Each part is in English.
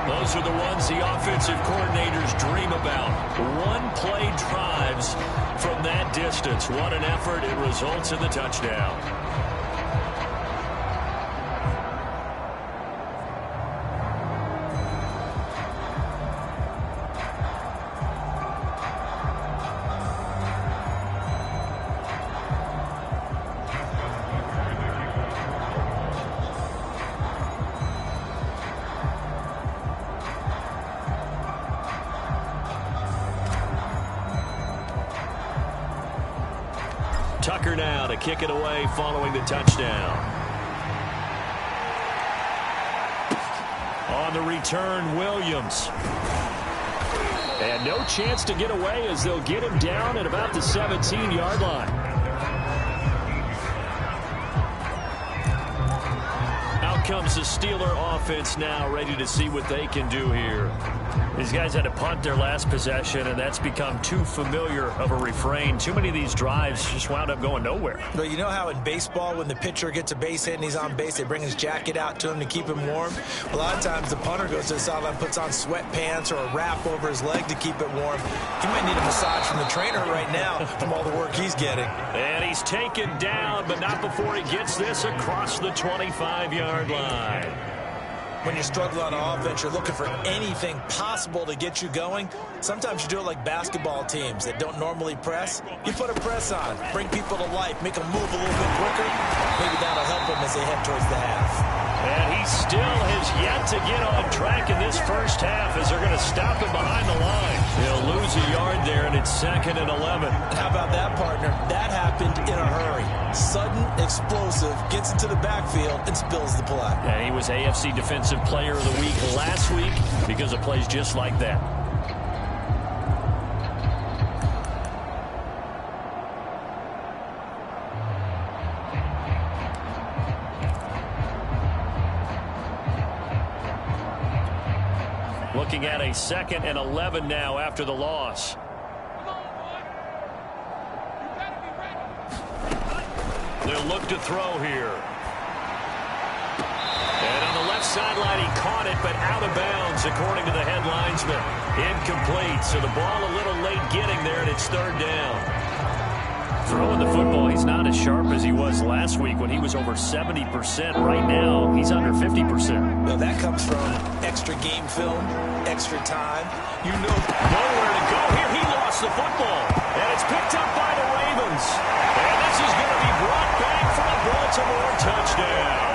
Those are the ones the offensive coordinators dream about. One-play drives from that distance. What an effort. It results in the touchdown. Tucker now to kick it away following the touchdown. On the return, Williams. And no chance to get away as they'll get him down at about the 17-yard line. Out comes the Steeler offense now, ready to see what they can do here. These guys had to punt their last possession, and that's become too familiar of a refrain. Too many of these drives just wound up going nowhere. Well, you know how in baseball, when the pitcher gets a base hit and he's on base, they bring his jacket out to him to keep him warm? A lot of times the punter goes to the sideline, puts on sweatpants or a wrap over his leg to keep it warm. He might need a massage from the trainer right now from all the work he's getting. And he's taken down, but not before he gets this across the 25-yard line. When you struggle on offense, you're looking for anything possible to get you going. Sometimes you do it like basketball teams that don't normally press. You put a press on, bring people to life, make them move a little bit quicker. Maybe that'll help them as they head towards the half. And he still has yet to get on track in this first half as they're going to stop him behind the line. He'll lose a yard there, and it's 2nd and 11. How about that, partner? That happened in a hurry. Sudden, explosive, gets into the backfield, and spills the play. And he was AFC Defensive Player of the Week last week because of plays just like that. Looking at a 2nd and 11 now after the loss. They'll look to throw here. And on the left sideline, he caught it, but out of bounds, according to the head linesman. Incomplete, so the ball a little late getting there, and it's 3rd down. Throwing the football, he's not as sharp as he was last week when he was over 70%. Right now, he's under 50%. Well, that comes from extra game film, extra time. You know nowhere to go here. He lost the football, and it's picked up by the Ravens. And this is going to be brought back for a Baltimore touchdown.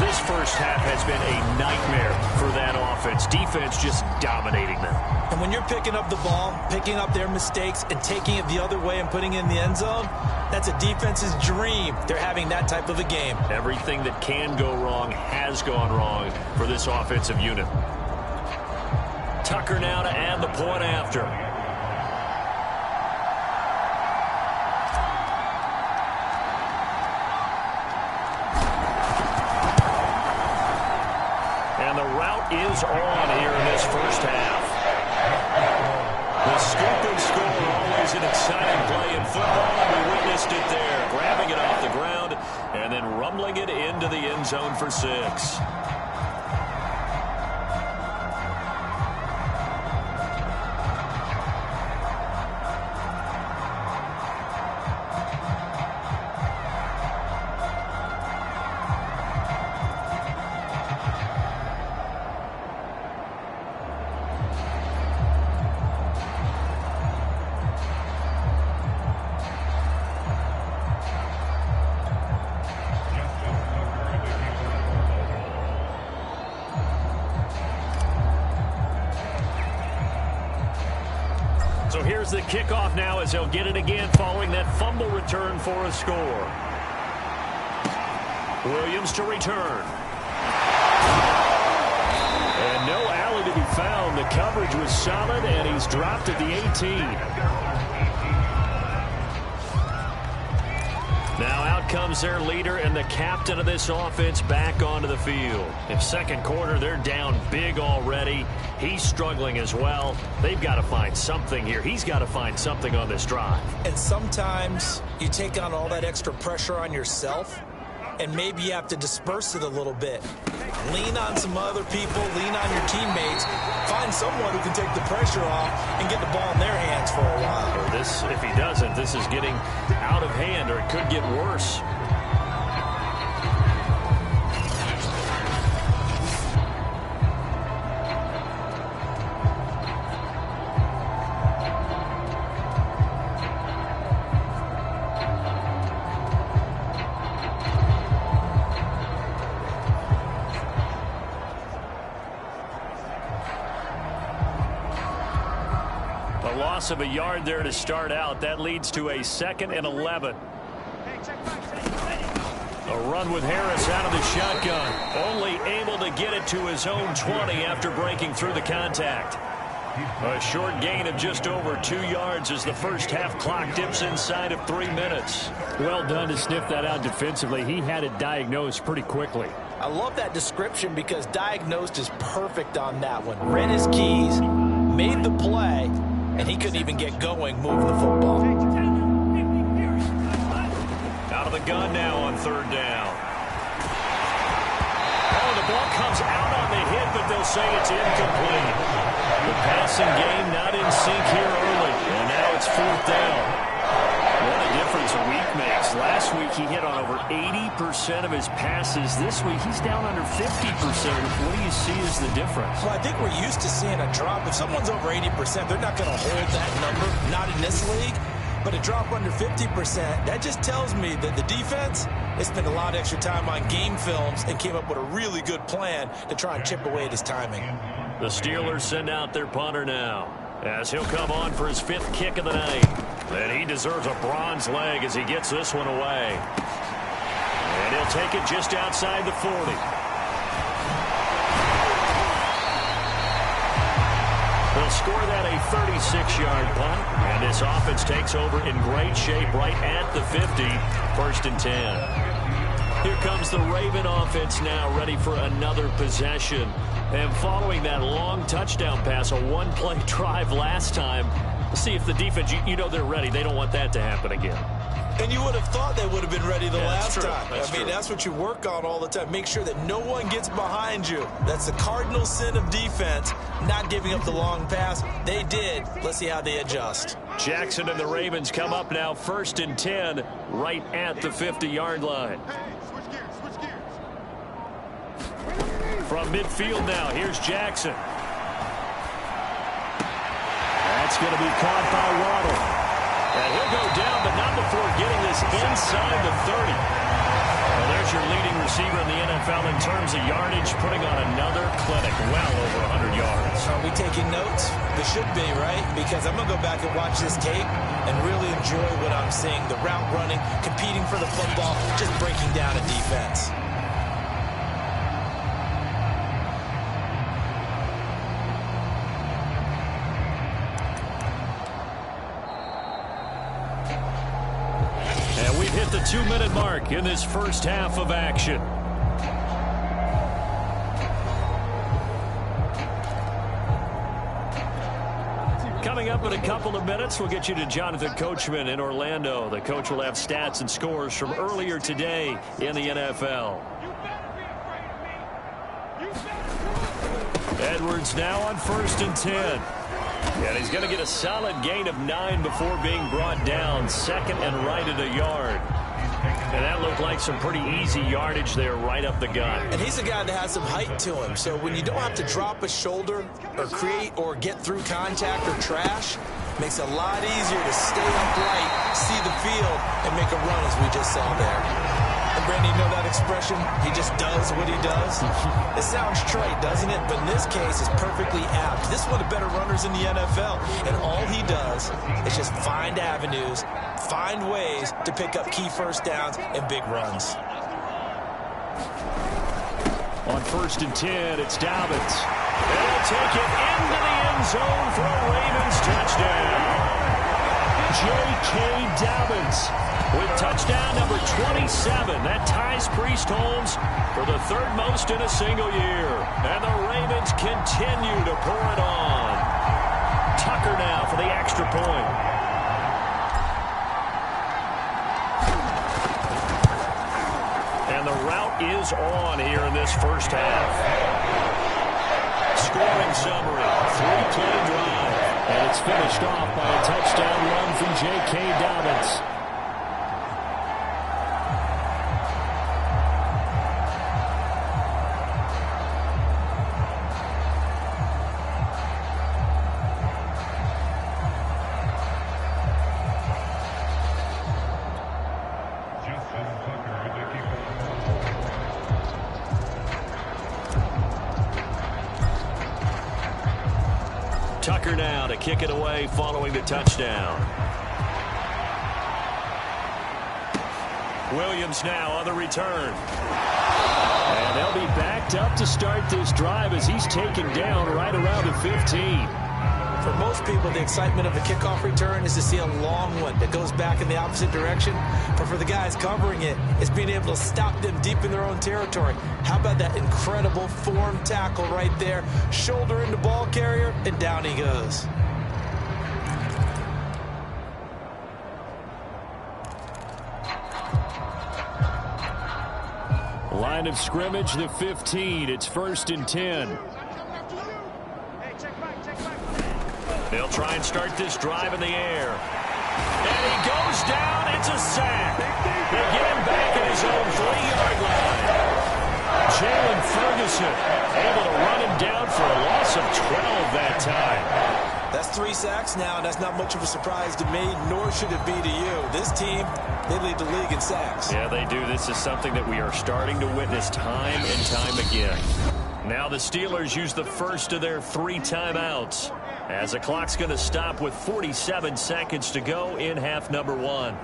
This first half has been a nightmare for that offense. Defense just dominating them. And when you're picking up the ball, picking up their mistakes, and taking it the other way and putting it in the end zone, that's a defense's dream. They're having that type of a game. Everything that can go wrong has gone wrong for this offensive unit. Tucker now to add the point after. And the route is on here in this first half. The scoop and score, always an exciting play in football, and we witnessed it there. Grabbing it off the ground and then rumbling it into the end zone for 6. So here's the kickoff now as they'll get it again following that fumble return for a score. Williams to return. And no alley to be found. The coverage was solid, and he's dropped at the 18. Now out comes their leader and the captain of this offense back onto the field. In second quarter, they're down big already. He's struggling as well. They've got to find something here. He's got to find something on this drive. And sometimes you take on all that extra pressure on yourself, and maybe you have to disperse it a little bit. Lean on some other people, lean on your teammates, find someone who can take the pressure off and get the ball in their hands for a while. Or this, if he doesn't, this is getting out of hand, or it could get worse. Of a yard there to start out. That leads to a 2nd and 11. A run with Harris out of the shotgun. Only able to get it to his own 20 after breaking through the contact. A short gain of just over 2 yards as the first half clock dips inside of 3 minutes. Well done to sniff that out defensively. He had it diagnosed pretty quickly. I love that description because diagnosed is perfect on that one. Read his keys, made the play, and he couldn't even get going moving the football. Out of the gun now on 3rd down. Oh, the ball comes out on the hit, but they'll say it's incomplete. The passing game not in sync here early, and now it's 4th down. What a difference a week makes. Last week he hit on over 80% of his passes. This week he's down under 50%. What do you see as the difference? Well, I think we're used to seeing a drop. If someone's over 80%, they're not going to hold that number, not in this league. But a drop under 50%, that just tells me that the defense, they spent a lot of extra time on game films and came up with a really good plan to try and chip away at his timing. The Steelers send out their punter now, as he'll come on for his 5th kick of the night. And he deserves a bronze leg as he gets this one away. And he'll take it just outside the 40. They'll score that a 36-yard punt. And this offense takes over in great shape right at the 50. 1st and 10. Here comes the Raven offense now, ready for another possession. And following that long touchdown pass, a one-play drive last time, see if the defense, you know they're ready. They don't want that to happen again. And you would have thought they would have been ready the last time. I mean, that's what you work on all the time. Make sure that no one gets behind you. That's the cardinal sin of defense, not giving up the long pass. They did. Let's see how they adjust. Jackson and the Ravens come up now 1st and 10 right at the 50-yard line. From midfield now, here's Jackson. That's going to be caught by Waddle. And he'll go down, but not before getting this inside the 30. Well, there's your leading receiver in the NFL in terms of yardage, putting on another clinic, well over 100 yards. Are we taking notes? They should be, right? Because I'm going to go back and watch this tape and really enjoy what I'm seeing. The route running, competing for the football, just breaking down a defense. Hit the 2-minute mark in this first half of action. Coming up in a couple of minutes, we'll get you to Jonathan Coachman in Orlando. The coach will have stats and scores from earlier today in the NFL. Edwards now on 1st and 10. And he's going to get a solid gain of 9 before being brought down. 2nd and right at a yard. And that looked like some pretty easy yardage there right up the gut. And he's a guy that has some height to him. So when you don't have to drop a shoulder or create or get through contact or trash, makes it a lot easier to stay upright, see the field, and make a run as we just saw there. And Brandon, you know that expression? He just does what he does. It sounds trite, doesn't it? But in this case, it's perfectly apt. This is one of the better runners in the NFL. And all he does is just find avenues, find ways to pick up key first downs and big runs. On 1st and 10, it's Dobbins. And he'll take it into the end zone for a Ravens touchdown. J.K. Dobbins with touchdown number 27. That ties Priest Holmes for the 3rd most in a single year. And the Ravens continue to pour it on. Tucker now for the extra point. And the drought is on here in this first half. Scoring summary, 3-play drive. And it's finished off by a touchdown run from J.K. Dobbins. Tucker now to kick it away following the touchdown. Williams now on the return. And they'll be backed up to start this drive as he's taken down right around the 15. For most people, the excitement of a kickoff return is to see a long one that goes back in the opposite direction. But for the guys covering it, it's being able to stop them deep in their own territory. How about that incredible form tackle right there? Shoulder into ball carrier, and down he goes. Line of scrimmage, the 15. It's 1st and 10. They'll try and start this drive in the air. And he goes down. It's a sack. They get him back at his own 3-yard line. Jalen Ferguson able to run him down for a loss of 12 that time. That's 3 sacks now, and that's not much of a surprise to me, nor should it be to you. This team, they lead the league in sacks. Yeah, they do. This is something that we are starting to witness time and time again. Now the Steelers use the first of their 3 timeouts, as the clock's going to stop with 47 seconds to go in half number 1.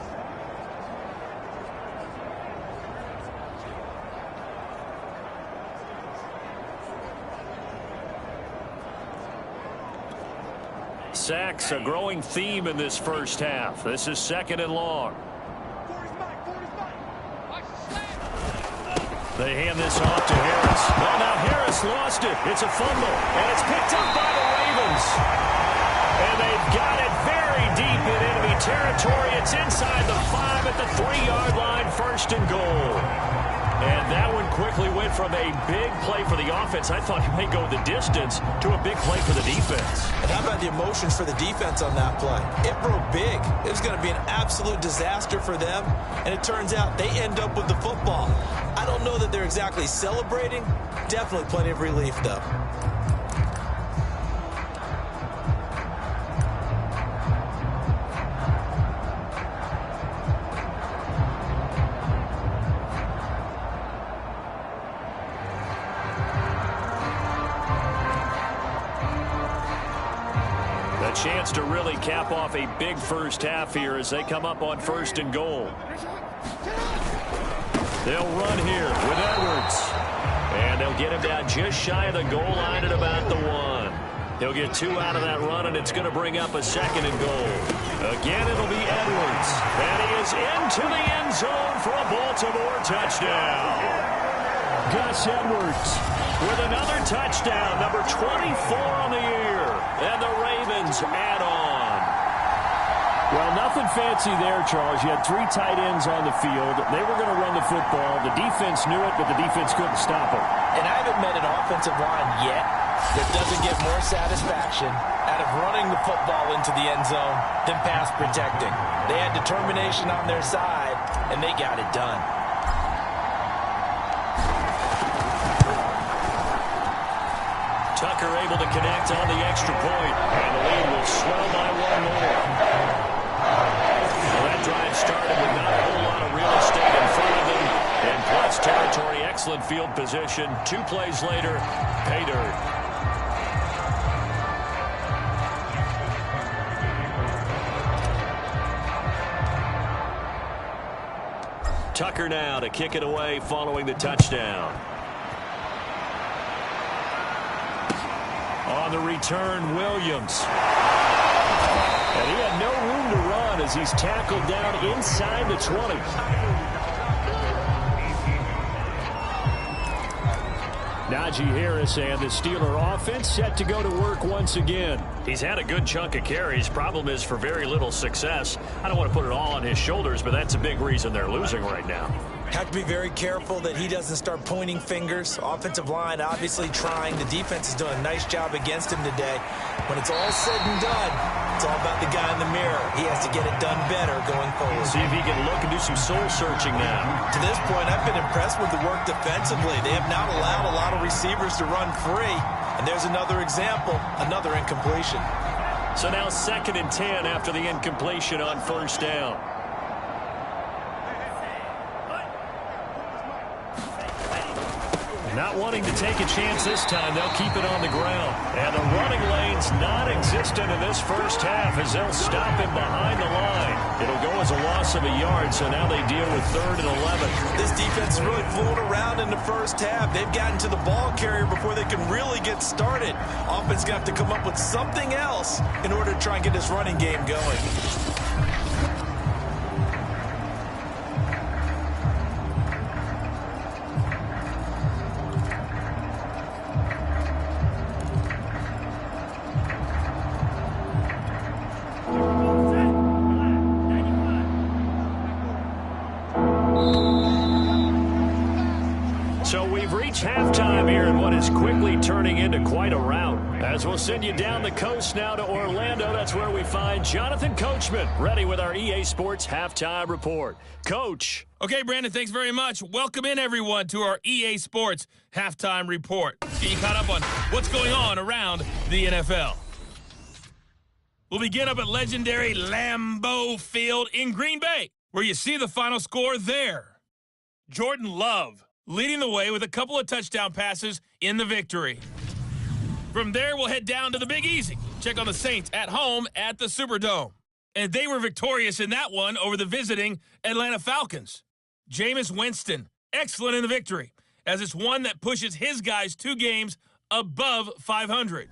Sacks, a growing theme in this first half. This is 2nd and long. They hand this off to Harris. Oh, now Harris lost it. It's a fumble, and it's picked up by the Ravens. And they've got it very deep in enemy territory. It's inside the 5 at the 3-yard line, 1st and goal. And that one quickly went from a big play for the offense. I thought he may go the distance to a big play for the defense. And how about the emotions for the defense on that play? It broke big. It was going to be an absolute disaster for them. And it turns out they end up with the football. I don't know that they're exactly celebrating. Definitely plenty of relief, though. Chance to really cap off a big first half here as they come up on 1st and goal. They'll run here with Edwards. And they'll get him down just shy of the goal line at about the 1. He'll get 2 out of that run, and it's going to bring up a 2nd and goal. Again, it'll be Edwards. And he is into the end zone for a Baltimore touchdown. Gus Edwards with another touchdown, number 24 on the year. And the Ravens add on. Well, nothing fancy there, Charles. You had 3 tight ends on the field. They were going to run the football. The defense knew it, but the defense couldn't stop it. And I haven't met an offensive line yet that doesn't get more satisfaction out of running the football into the end zone than pass protecting. They had determination on their side, and they got it done. Tucker able to connect on the extra point, and the lead will swell by 1 more. Well, that drive started with not a whole lot of real estate in front of them. In plus territory, excellent field position. 2 plays later, pay dirt. Tucker now to kick it away following the touchdown. On the return, Williams. And he had no room to run as he's tackled down inside the 20. Najee Harris and the Steeler offense set to go to work once again. He's had a good chunk of carries. Problem is for very little success. I don't want to put it all on his shoulders, but that's a big reason they're losing right now. Have to be very careful that he doesn't start pointing fingers. Offensive line obviously trying. The defense is doing a nice job against him today. When it's all said and done, it's all about the guy in the mirror. He has to get it done better going forward. See if he can look and do some soul-searching now. To this point, I've been impressed with the work defensively. They have not allowed a lot of receivers to run free. And there's another example, another incompletion. So now 2nd and 10 after the incompletion on 1st down. Not wanting to take a chance this time, they'll keep it on the ground. And the running lane's non-existent in this first half as they'll stop him behind the line. It'll go as a loss of a yard, so now they deal with 3rd and 11. This defense is really fooling around in the first half. They've gotten to the ball carrier before they can really get started. Offense going to have to come up with something else in order to try and get this running game going. Halftime here in what is quickly turning into quite a rout. As we'll send you down the coast now to Orlando, that's where we find Jonathan Coachman, ready with our EA Sports Halftime Report. Coach. Okay, Brandon, thanks very much. Welcome in, everyone, to our EA Sports Halftime Report. Get you caught up on what's going on around the NFL. We'll begin up at legendary Lambeau Field in Green Bay, where you see the final score there. Jordan Love leading the way with a couple of touchdown passes in the victory. From there, we'll head down to the Big Easy. Check on the Saints at home at the Superdome. And they were victorious in that one over the visiting Atlanta Falcons. Jameis Winston, excellent in the victory, as it's one that pushes his guys 2 games above 500.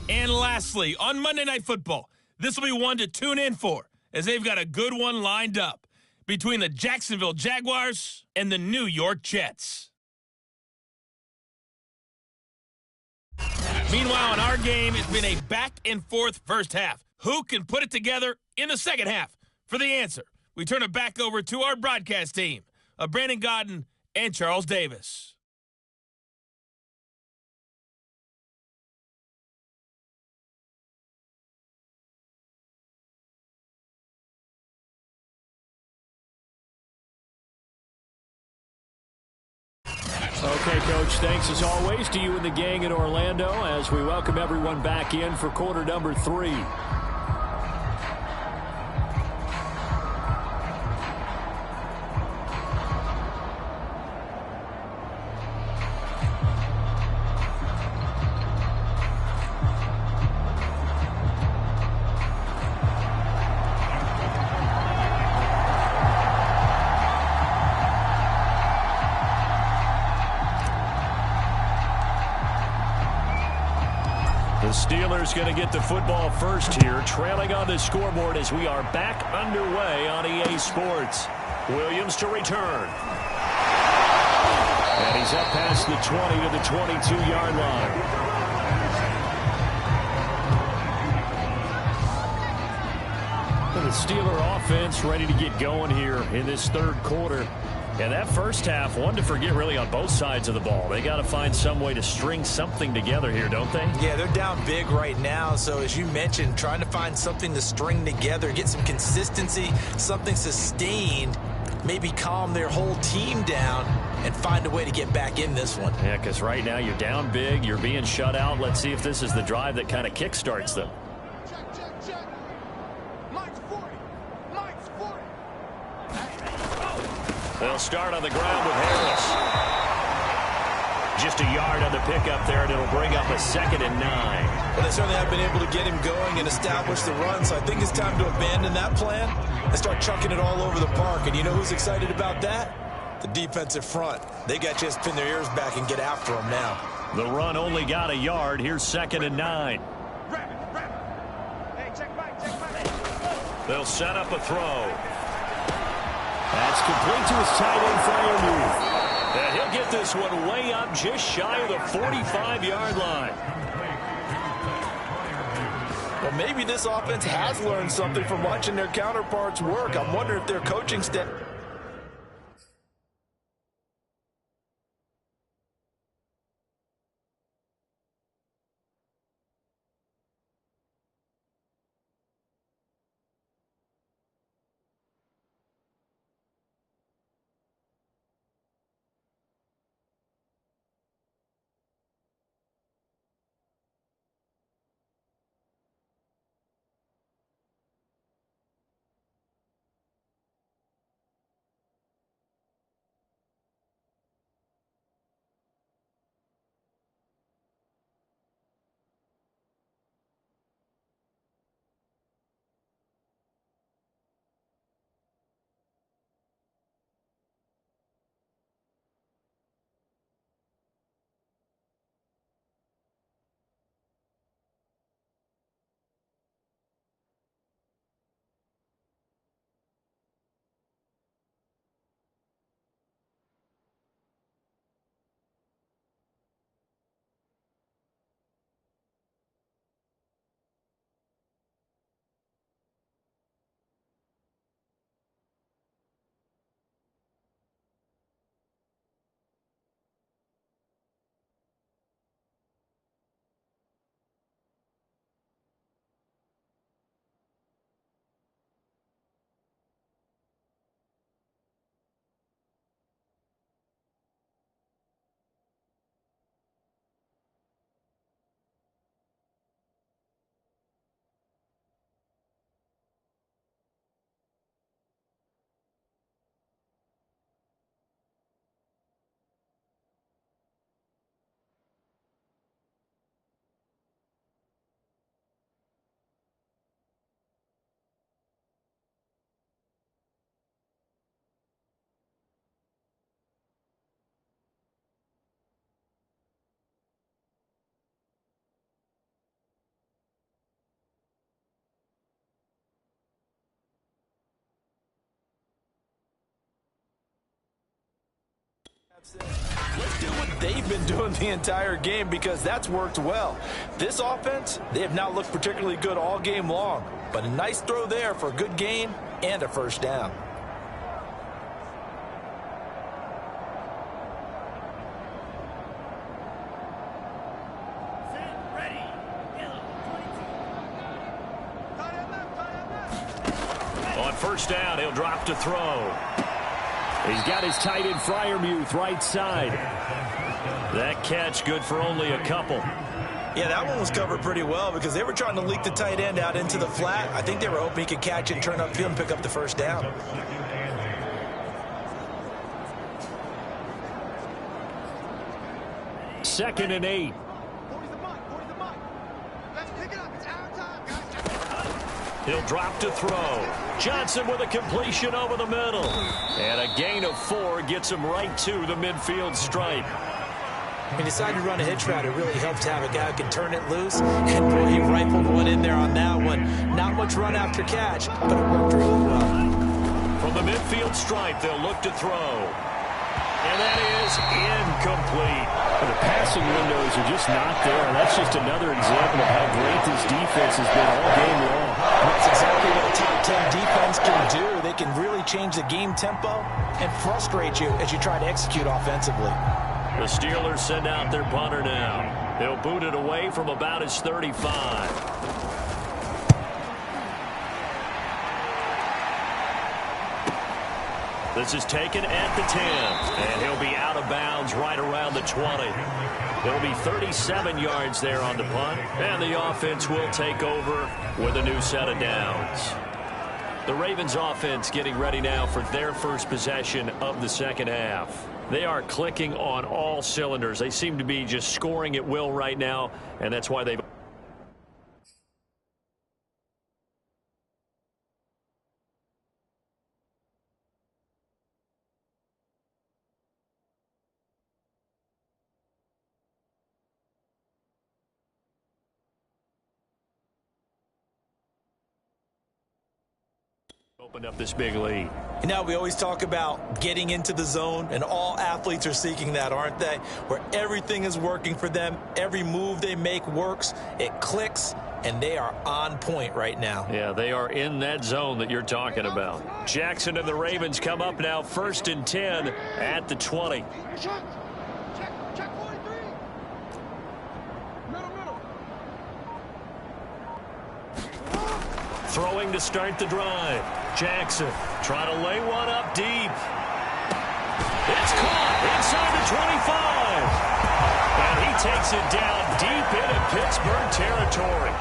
And lastly, on Monday Night Football, this will be one to tune in for, as they've got a good one lined up between the Jacksonville Jaguars and the New York Jets. Meanwhile, in our game, it's been a back-and-forth first half. Who can put it together in the second half? For the answer, we turn it back over to our broadcast team of Brandon Godden and Charles Davis. Okay, Coach, thanks as always to you and the gang in Orlando as we welcome everyone back in for quarter number 3. The Steelers going to get the football first here, trailing on the scoreboard as we are back underway on EA Sports. Williams to return. And he's up past the 20 to the 22-yard line. The Steeler offense ready to get going here in this third quarter. And that first half, one to forget really on both sides of the ball. They got to find some way to string something together here, don't they? Yeah, they're down big right now. So as you mentioned, trying to find something to string together, get some consistency, something sustained, maybe calm their whole team down and find a way to get back in this one. Yeah, because right now you're down big, you're being shut out. Let's see if this is the drive that kind of kickstarts them. They'll start on the ground with Harris. Just a yard on the pickup there, and it'll bring up a 2nd and 9. Well, they certainly have been able to get him going and establish the run, so I think it's time to abandon that plan and start chucking it all over the park. And you know who's excited about that? The defensive front. They got to just pin their ears back and get after him now. The run only got a yard. Here's 2nd and 9. They'll set up a throw. That's complete to his tight end, Freiermuth. And he'll get this one way up just shy of the 45-yard line. Well, maybe this offense has learned something from watching their counterparts work. I'm wondering if their coaching staff... Let's do what they've been doing the entire game because that's worked well. This offense, they have not looked particularly good all game long, but a nice throw there for a good gain and a first down. On first down, he'll drop to throw. He's got his tight end Freiermuth right side. That catch good for only a couple. Yeah, that one was covered pretty well because they were trying to leak the tight end out into the flat. I think they were hoping he could catch it and turn upfield and pick up the first down. Second and 8. He'll drop to throw. Johnson with a completion over the middle. And a gain of 4 gets him right to the midfield stripe. He decided to run a hitch route. It really helped to have a guy who can turn it loose. And boy, he rifled one in there on that one. Not much run after catch, but it worked really well. From the midfield stripe, they'll look to throw. And that is incomplete. The passing windows are just not there. That's just another example of how great this defense has been all game long. That's exactly what a top 10 defense can do. They can really change the game tempo and frustrate you as you try to execute offensively. The Steelers send out their punter now. They'll boot it away from about his 35. This is taken at the 10, and he'll be out of bounds right around the 20. There'll be 37 yards there on the punt, and the offense will take over with a new set of downs. The Ravens offense getting ready now for their first possession of the second half. They are clicking on all cylinders. They seem to be just scoring at will right now, and that's why they've opened up this big lead. You know, we always talk about getting into the zone, and all athletes are seeking that, aren't they? Where everything is working for them, every move they make works, it clicks, and they are on point right now. Yeah, they are in that zone that you're talking about. Jackson and the Ravens come up now, 1st and 10 at the 20. Check 43. Middle. Throwing to start the drive. Jackson trying to lay one up deep. It's caught inside the 25. And he takes it down deep into Pittsburgh territory.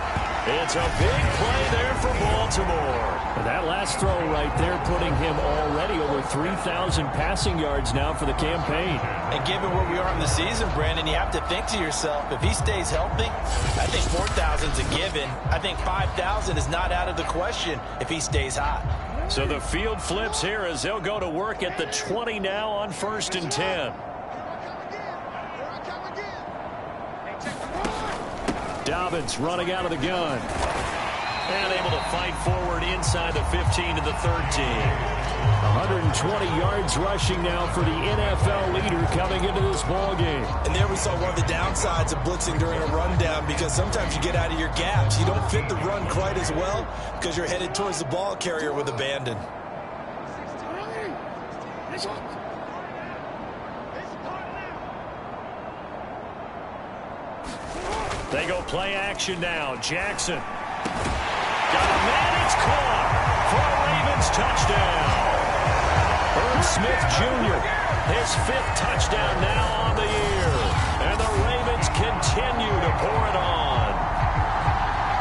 It's a big play there for Baltimore. And that last throw right there putting him already over 3,000 passing yards now for the campaign. And given where we are in the season, Brandon, you have to think to yourself, if he stays healthy, I think 4,000 is a given. I think 5,000 is not out of the question if he stays hot. So the field flips here as they'll go to work at the 20 now on 1st and 10. Dobbins running out of the gun. And able to fight forward inside the 15 to the 13. 120 yards rushing now for the NFL leader coming into this ball game. And there we saw one of the downsides of blitzing during a rundown, because sometimes you get out of your gaps. You don't fit the run quite as well because you're headed towards the ball carrier with abandon. They go play action now. Jackson. Got a man, it's caught for a Ravens touchdown. Irv Smith Jr., his 5th touchdown now on the year. And the Ravens continue to pour it on.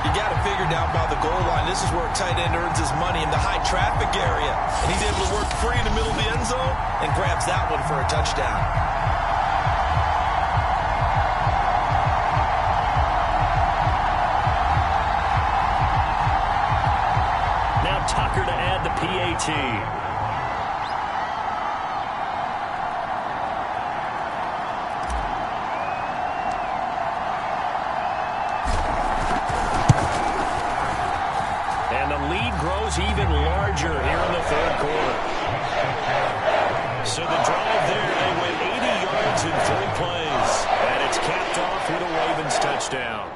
You got to figure down by the goal line. This is where a tight end earns his money, in the high traffic area. And he's able to work free in the middle of the end zone and grabs that one for a touchdown. Tucker to add the PAT. And the lead grows even larger here in the 3rd quarter. So the drive there, they went 80 yards in 3 plays. And it's capped off with a Ravens touchdown.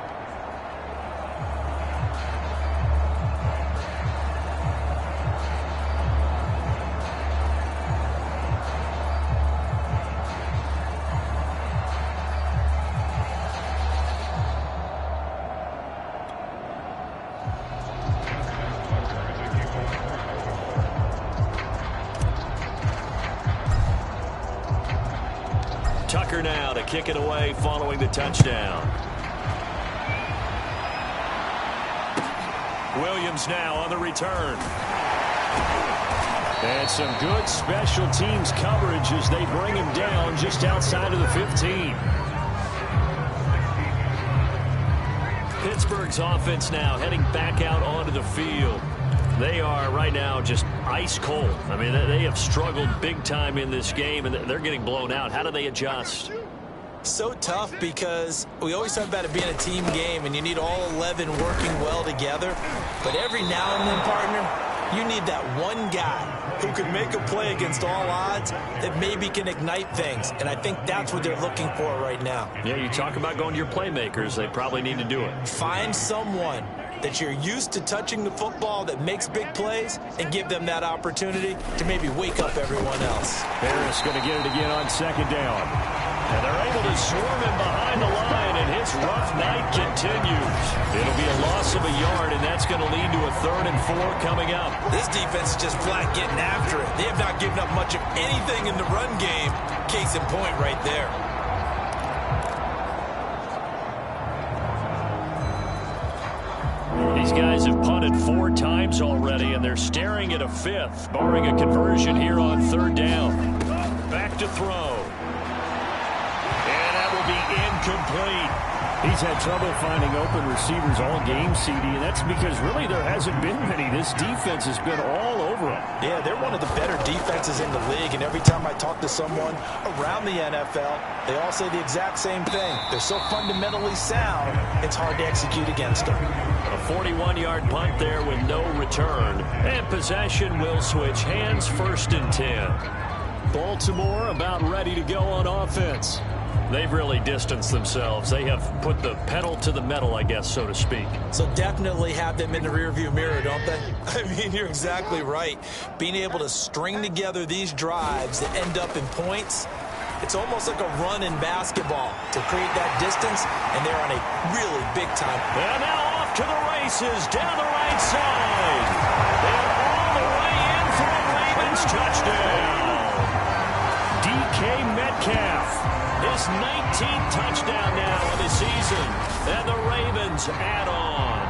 Tucker now to kick it away following the touchdown. Williams now on the return. And some good special teams coverage as they bring him down just outside of the 15. Pittsburgh's offense now heading back out onto the field. They are right now just ice cold. I mean, they have struggled big time in this game, and they're getting blown out. How do they adjust? So tough because we always talk about it being a team game, and you need all 11 working well together. But every now and then, partner, you need that one guy who can make a play against all odds that maybe can ignite things. And I think that's what they're looking for right now. Yeah, you talk about going to your playmakers. They probably need to do it. Find someone that you're used to touching the football that makes big plays and give them that opportunity to maybe wake up everyone else. Harris going to get it again on 2nd down. And they're able to swarm him behind the line, and his rough night continues. It'll be a loss of a yard, and that's going to lead to a 3rd and 4 coming up. This defense is just flat getting after it. They have not given up much of anything in the run game. Case in point right there. These guys have punted 4 times already, and they're staring at a 5th, barring a conversion here on 3rd down. Back to throw. And that will be incomplete. He's had trouble finding open receivers all game, CD, and that's because really there hasn't been many. This defense has been all over him. Yeah, they're one of the better defenses in the league, and every time I talk to someone around the NFL, they all say the exact same thing. They're so fundamentally sound, it's hard to execute against them. A 41-yard punt there with no return. And possession will switch hands, 1st and 10. Baltimore about ready to go on offense. They've really distanced themselves. They have put the pedal to the metal, I guess, so to speak. So definitely have them in the rearview mirror, don't they? I mean, you're exactly right. Being able to string together these drives that end up in points, it's almost like a run in basketball to create that distance, and they're on a really big time. And now off to the races down the right side. And all the way in for a Ravens touchdown. DK Metcalf. His 19th touchdown now of the season. And the Ravens add on.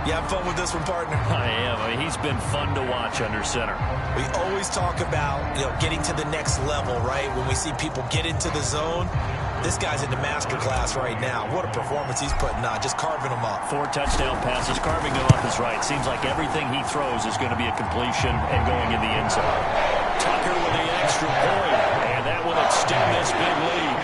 You have fun with this one, partner? I am. I mean, he's been fun to watch under center. We always talk about, getting to the next level, right? When we see people get into the zone, this guy's in the master class right now. What a performance he's putting on, just carving them up. 4 touchdown passes, carving them up is right. Seems like everything he throws is going to be a completion and going in the end zone. Tucker with the extra point, and that will extend this big lead.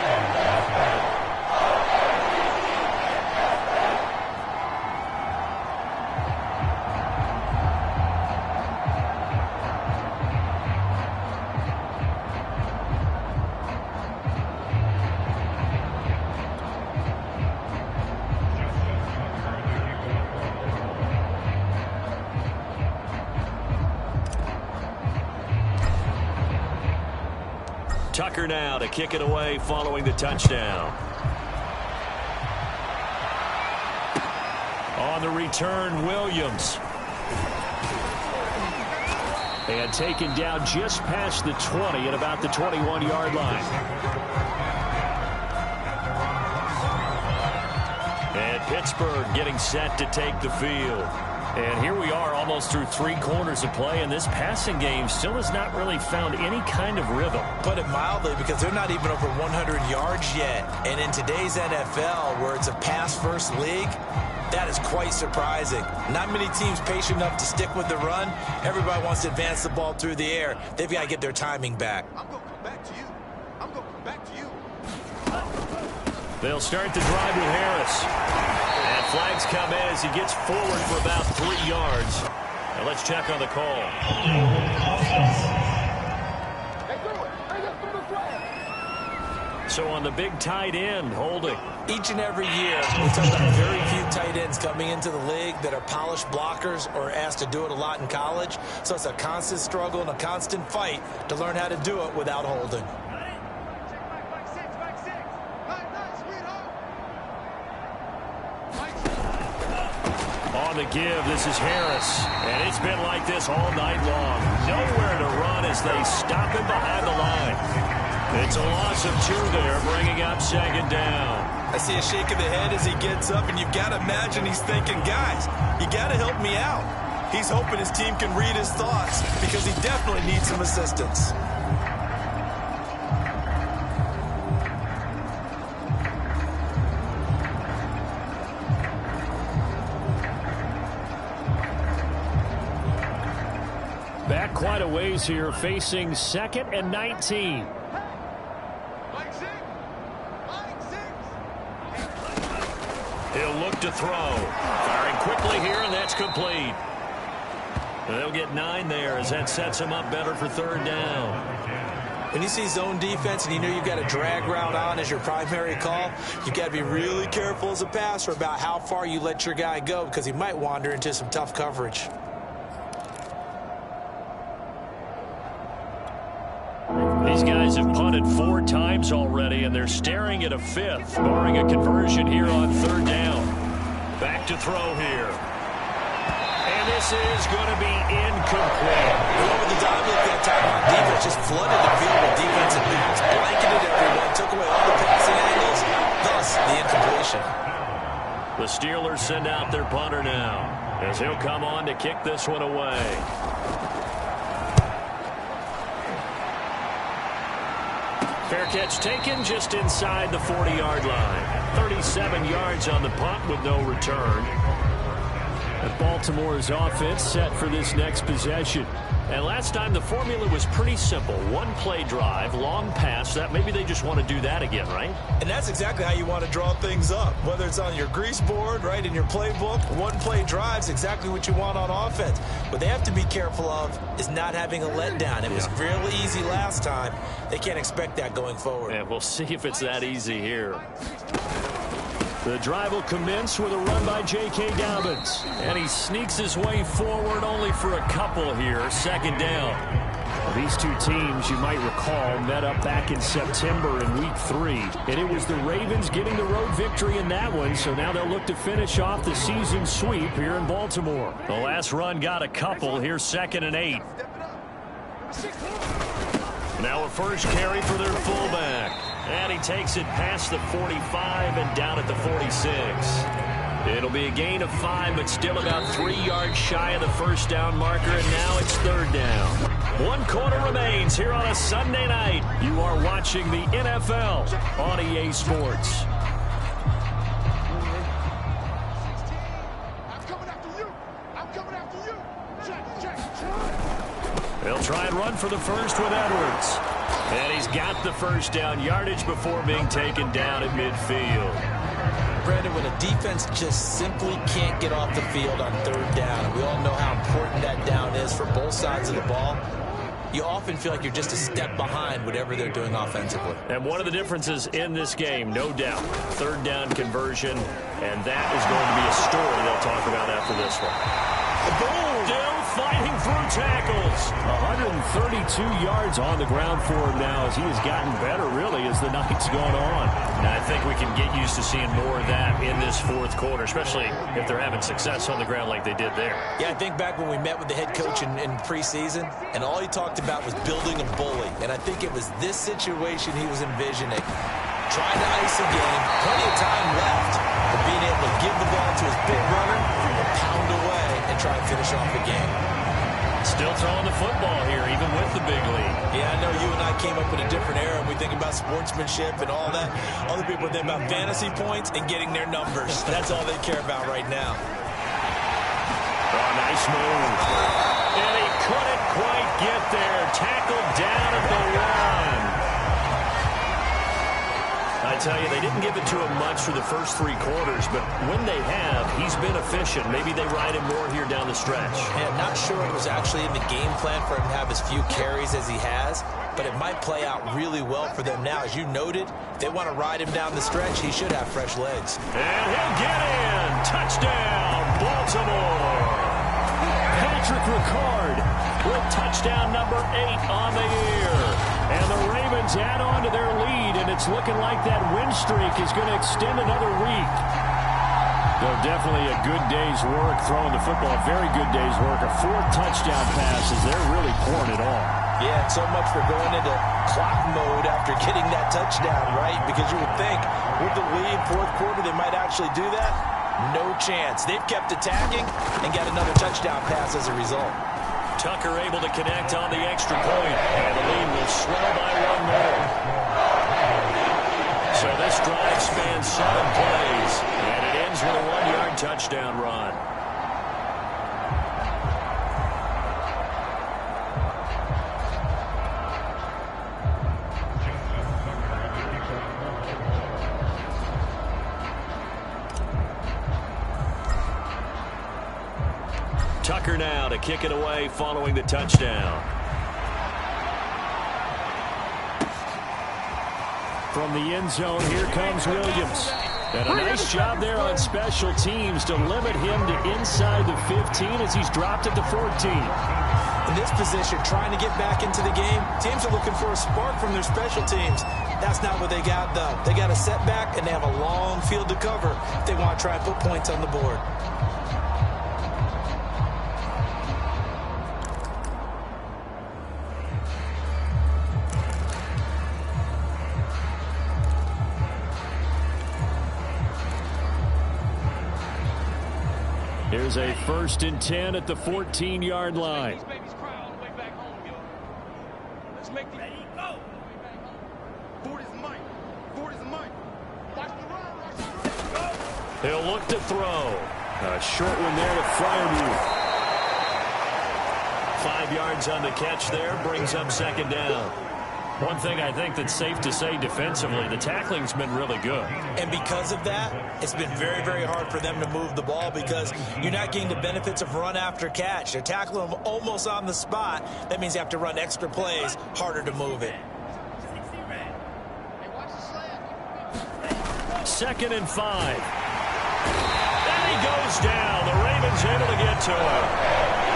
Tucker now to kick it away following the touchdown. On the return, Williams. And taken down just past the 20 at about the 21-yard line. And Pittsburgh getting set to take the field. And here we are almost through 3 quarters of play, and this passing game still has not really found any kind of rhythm. Put it mildly, because they're not even over 100 yards yet. And in today's NFL, where it's a pass-first league, that is quite surprising. Not many teams patient enough to stick with the run. Everybody wants to advance the ball through the air. They've got to get their timing back. I'm going to come back to you. I'm going to come back to you. They'll start the drive with Harris. And flags come in as he gets forward for about 3 yards. Now let's check on the call. Hey, do it. Hey, let's do the flag. So on the big tight end, holding. Each and every year, we talk about very few tight ends coming into the league that are polished blockers or asked to do it a lot in college. So it's a constant struggle and a constant fight to learn how to do it without holding. On the give, this is Harris. And it's been like this all night long. Nowhere to run as they stop him behind the line. It's a loss of 2 there, bringing up second down. I see a shake of the head as he gets up, and you've got to imagine he's thinking, guys, you got to help me out. He's hoping his team can read his thoughts because he definitely needs some assistance. Back quite a ways here, facing 2nd and 19. He'll look to throw. Firing quickly here, and that's complete. They'll get 9 there as that sets him up better for 3rd down. When you see zone defense and you know you've got a drag route on as your primary call, you've got to be really careful as a passer about how far you let your guy go because he might wander into some tough coverage. These guys have punted 4 times already, and they're staring at a 5th, barring a conversion here on 3rd down. Back to throw here. And this is going to be incomplete. Over the dive look that time on defense, just flooded the field with defensive backs, blanketed everyone, took away all the passing angles, thus the incompletion. The Steelers send out their punter now, as he'll come on to kick this one away. Fair catch taken just inside the 40-yard line. 37 yards on the punt with no return. And Baltimore's offense set for this next possession. And last time the formula was pretty simple. 1-play drive, long pass. That maybe they just want to do that again, right? And that's exactly how you want to draw things up. Whether it's on your grease board, right, in your playbook, 1-play drive's exactly what you want on offense. What they have to be careful of is not having a letdown. It was really easy last time. They can't expect that going forward. And we'll see if it's that easy here. The drive will commence with a run by J.K. Dobbins. And he sneaks his way forward only for a couple here. 2nd down. Well, these two teams, you might recall, met up back in September in Week 3. And it was the Ravens getting the road victory in that one. So now they'll look to finish off the season sweep here in Baltimore. The last run got a couple. Here's 2nd and 8. Now a first carry for their fullback. And he takes it past the 45 and down at the 46. It'll be a gain of 5, but still about 3 yards shy of the first down marker, and now it's 3rd down. 1 quarter remains here on a Sunday night. You are watching the NFL on EA Sports. They'll try and run for the first with Edwards. And he's got the first down yardage before being taken down at midfield. Brandon, when a defense just simply can't get off the field on 3rd down, and we all know how important that down is for both sides of the ball, you often feel like you're just a step behind whatever they're doing offensively. And one of the differences in this game, no doubt, 3rd down conversion, and that is going to be a story they'll talk about after this one. Boom! Still fighting through tackles. 132 yards on the ground for him now as he has gotten better, really, as the night's gone on. And I think we can get used to seeing more of that in this 4th quarter, especially if they're having success on the ground like they did there. Yeah, I think back when we met with the head coach in preseason, and all he talked about was building a bully. And I think it was this situation he was envisioning. Trying to ice a game, plenty of time left, but being able to give the ball to his big runner and pound away and try and finish off the game. Still throwing the football here, even with the big lead. Yeah, I know you and I came up in a different era, and we think about sportsmanship and all that. Other people think about fantasy points and getting their numbers. That's all they care about right now. Oh, nice move. And he couldn't quite get there. Tackled down at the 1. A I tell you, they didn't give it to him much for the first 3 quarters, but when they have, he's been efficient. Maybe they ride him more here down the stretch. Yeah, not sure it was actually in the game plan for him to have as few carries as he has, but it might play out really well for them now. As you noted, if they want to ride him down the stretch, he should have fresh legs. And he'll get in. Touchdown, Baltimore. Patrick Ricard with touchdown number 8 on the year. And the Ravens add on to their lead, and it's looking like that win streak is going to extend another week. Though definitely a good day's work throwing the football, a very good day's work. A 4th touchdown pass as they're really pouring it on. Yeah, and so much for going into clock mode after getting that touchdown, right? Because you would think with the lead, 4th quarter, they might actually do that. No chance. They've kept attacking and got another touchdown pass as a result. Tucker able to connect on the extra point, and the lead will slow by 1 more. So this drive spans 7 plays, and it ends with a 1-yard touchdown run. Tucker now to kick it away following the touchdown. From the end zone, here comes Williams. And a nice job there on special teams to limit him to inside the 15 as he's dropped at the 14. In this position, trying to get back into the game, teams are looking for a spark from their special teams. That's not what they got, though. They got a setback, and they have a long field to cover if they want to try and put points on the board. Here's a 1st and 10 at the 14-yard line. He'll look to throw. A short one there to Freiermuth. 5 yards on the catch there, brings up 2nd down. One thing I think that's safe to say defensively, the tackling's been really good. And because of that, it's been very, very hard for them to move the ball because you're not getting the benefits of run after catch. They're tackling them almost on the spot. That means you have to run extra plays, harder to move it. 2nd and 5. And he goes down. The Ravens able to get to him.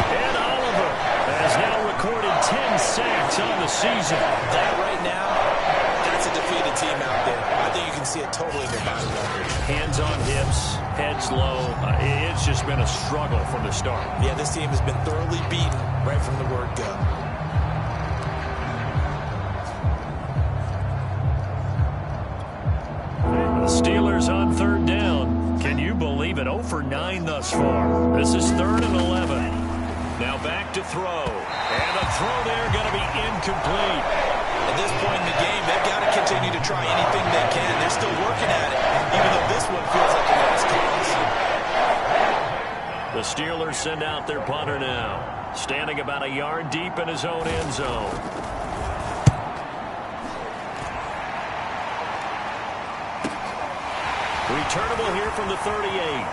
And Oliver has now recorded 10 sacks on the season. That right now, that's a defeated team out there. I think you can see it totally in their body language. Hands on hips, heads low. It's just been a struggle from the start. Yeah, this team has been thoroughly beaten right from the word go. The Steelers on 3rd down. Can you believe it? 0 for 9 thus far. This is 3rd and 11. Now back to throw. And the throw there going to be incomplete. At this point in the game, they've got to continue to try anything they can. They're still working at it, even though this one feels like a lost cause. The Steelers send out their punter now. Standing about a yard deep in his own end zone. Returnable here from the 38.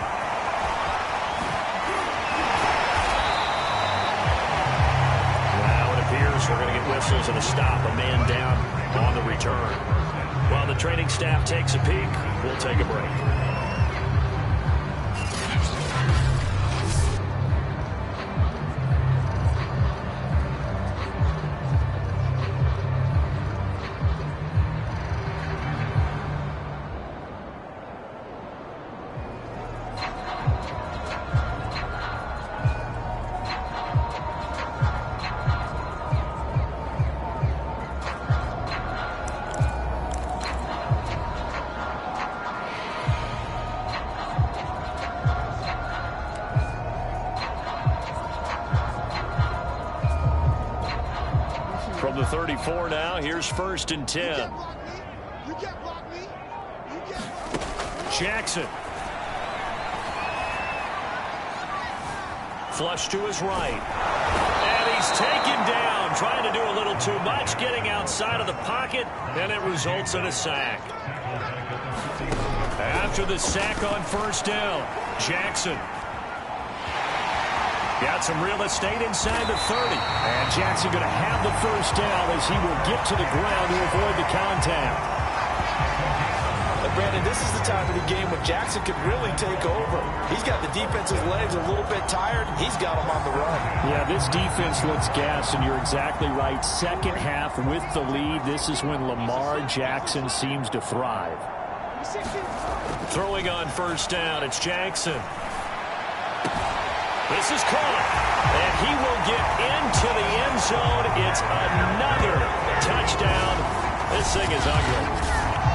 We're going to get whistles and a stop, a man down on the return. While the training staff takes a peek, we'll take a break. From the 34 now, here's 1st and 10. Jackson. Flush to his right. And he's taken down, trying to do a little too much, getting outside of the pocket, and it results in a sack. After the sack on first down, Jackson. Got some real estate inside the 30. And Jackson going to have the first down as he will get to the ground to avoid the contact. Brandon, this is the time of the game when Jackson could really take over. He's got the defense's legs a little bit tired. He's got them on the run. Yeah, this defense looks gassed, and you're exactly right. Second half with the lead, this is when Lamar Jackson seems to thrive. Throwing on first down, it's Jackson. This is caught, and he will get into the end zone. It's another touchdown. This thing is ugly.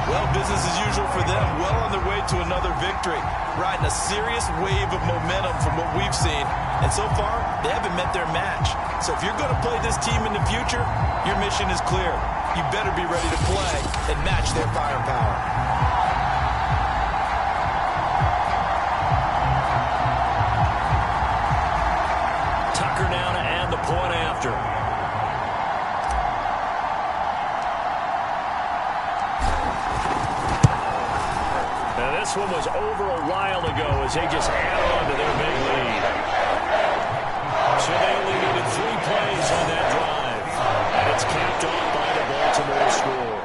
Well, business as usual for them. Well on their way to another victory. Riding a serious wave of momentum from what we've seen. And so far, they haven't met their match. So if you're going to play this team in the future, your mission is clear. You better be ready to play and match their firepower. Tucker now to add the point after. This one was over a while ago as they just added on to their big lead. So they only needed 3 plays on that drive. And it's capped off by the Baltimore score.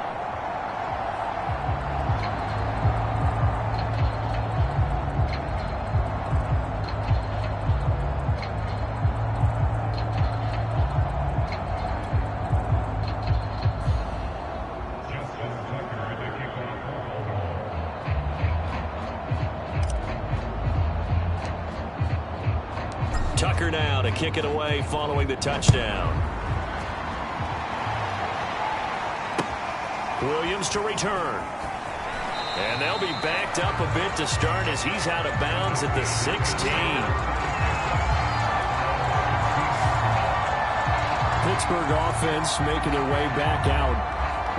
Tucker now to kick it away following the touchdown. Williams to return. And they'll be backed up a bit to start as he's out of bounds at the 16. Pittsburgh offense making their way back out.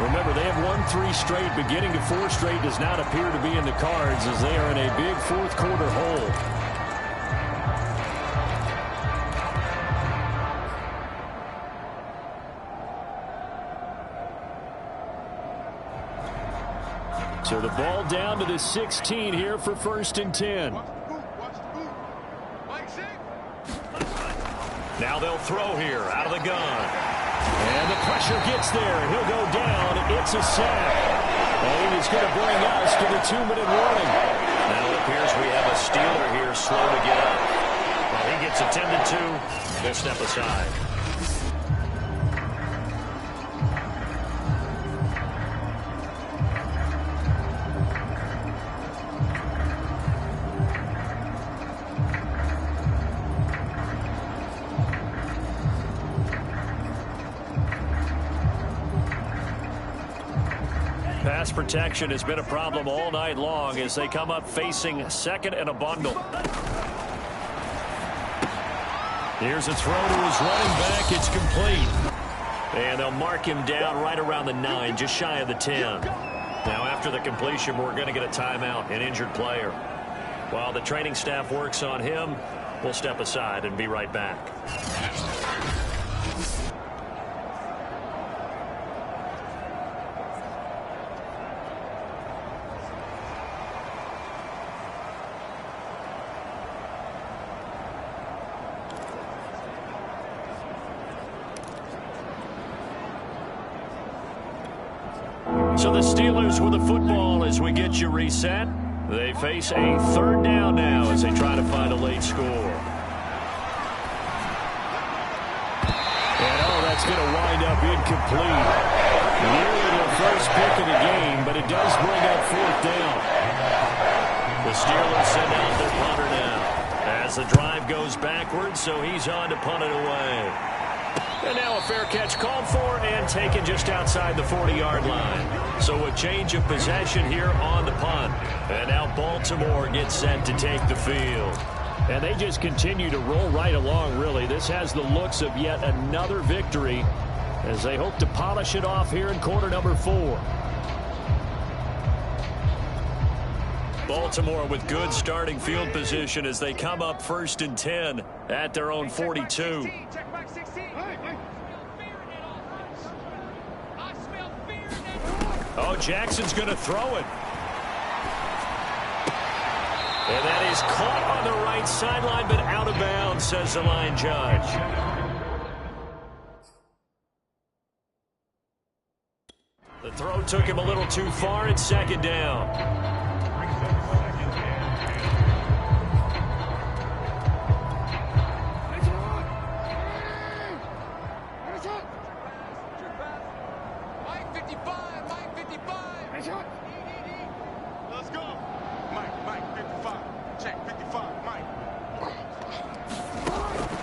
Remember, they have won 3 straight. Beginning to 4 straight does not appear to be in the cards as they are in a big fourth quarter hole. So the ball down to the 16 here for 1st and 10. Now they'll throw here out of the gun. And the pressure gets there. And he'll go down. It's a sack. And he's going to bring us to the 2-minute warning. Now it appears we have a Steeler here slow to get up. Well, he gets attended to. They'll step aside. Pass protection has been a problem all night long as they come up facing second and a bundle. Here's a throw to his running back. It's complete. And they'll mark him down right around the 9, just shy of the 10. Now after the completion, we're going to get a timeout, an injured player. While the training staff works on him, we'll step aside and be right back. So the Steelers with the football as we get you reset. They face a 3rd down now as they try to find a late score. And that's going to wind up incomplete. Nearly their first pick of the game, but it does bring up 4th down. The Steelers send out their punter now as the drive goes backwards, so he's on to punt it away. And now a fair catch called for and taken just outside the 40-yard line. So a change of possession here on the punt. And now Baltimore gets set to take the field. And they just continue to roll right along, really. This has the looks of yet another victory as they hope to polish it off here in quarter number 4. Baltimore with good starting field position as they come up 1st and 10 at their own 42. Oh, Jackson's going to throw it. And that is caught on the right sideline, but out of bounds, says the line judge. The throw took him a little too far. It's second down. Mike 55, Mike 55. Let's go. Mike 55. Check 55, Mike.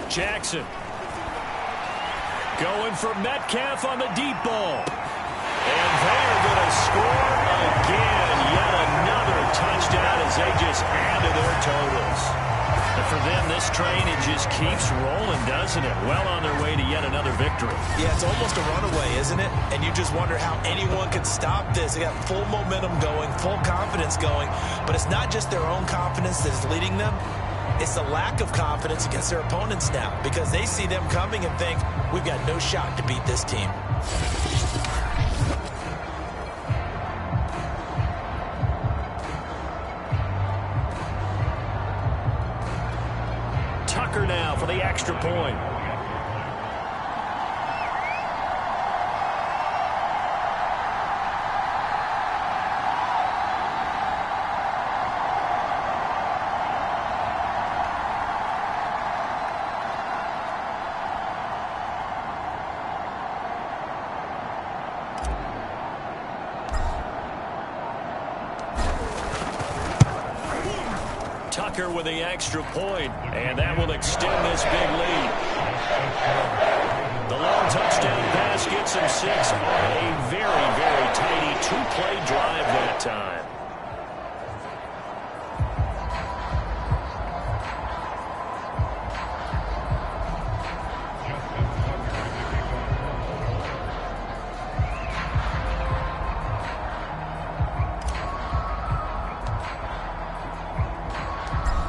Jackson going for Metcalf on the deep ball. And they're going to score again. Yet another touchdown as they just add to their totals. And for them, this train, it just keeps rolling, doesn't it? Well on their way to yet another victory. Yeah, it's almost a runaway, isn't it? And you just wonder how anyone could stop this. They got full momentum going, full confidence going. But it's not just their own confidence that is leading them. It's the lack of confidence against their opponents now, because they see them coming and think, we've got no shot to beat this team. Tucker now for the extra point. Tucker with the extra point, and that will extend this big lead. The long touchdown pass gets him 6 on a very, very tidy two-play drive that time.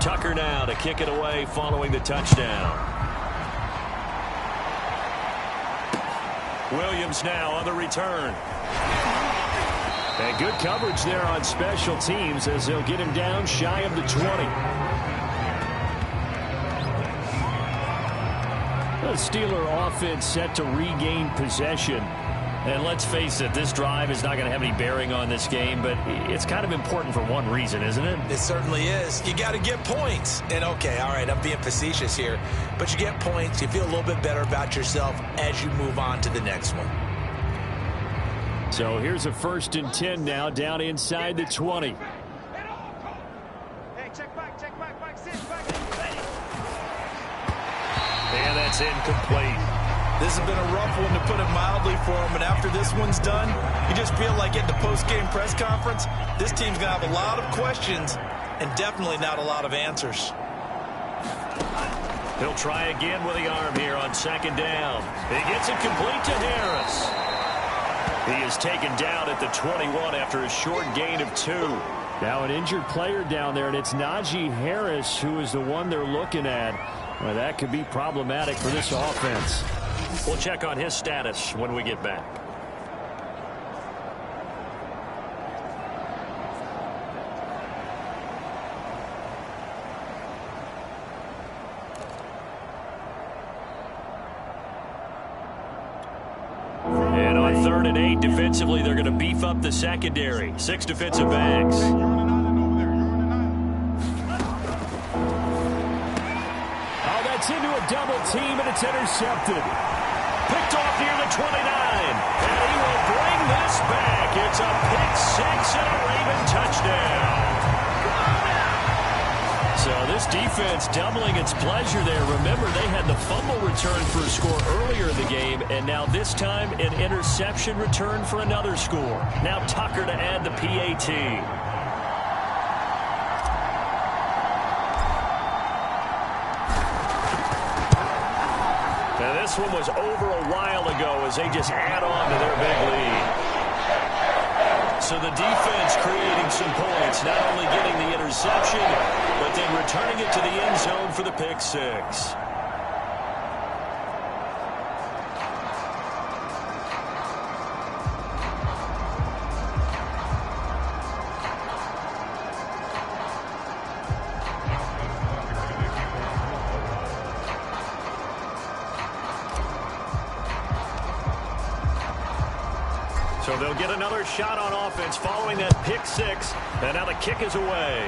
Tucker now to kick it away following the touchdown. Williams now on the return. And good coverage there on special teams as they'll get him down shy of the 20. The Steeler offense set to regain possession. And let's face it, this drive is not going to have any bearing on this game, but it's kind of important for one reason, isn't it? It certainly is. You got to get points. And okay, all right, I'm being facetious here, but you get points, you feel a little bit better about yourself as you move on to the next one. So here's a 1st and 10 now, down inside the 20. Hey, check back, sit back. And that's incomplete. This has been a rough one, to put it mildly, for them. And after this one's done, you just feel like at the post-game press conference, this team's going to have a lot of questions and definitely not a lot of answers. He'll try again with the arm here on 2nd down. He gets it complete to Harris. He is taken down at the 21 after a short gain of 2. Now an injured player down there, and it's Najee Harris who is the one they're looking at. Well, that could be problematic for this offense. We'll check on his status when we get back. And on 3rd and 8, defensively, they're going to beef up the secondary. 6 defensive backs. Oh, that's into a double team, and it's intercepted. Picked off near the 29. And he will bring this back. It's a pick 6 and a Raven touchdown. So this defense doubling its pleasure there. Remember, they had the fumble return for a score earlier in the game, and now this time an interception return for another score. Now Tucker to add the PAT. Now this one was over a while ago as they just add on to their big lead. So the defense creating some points, not only getting the interception, but then returning it to the end zone for the pick 6. So they'll get another shot on offense following that pick six. And now the kick is away.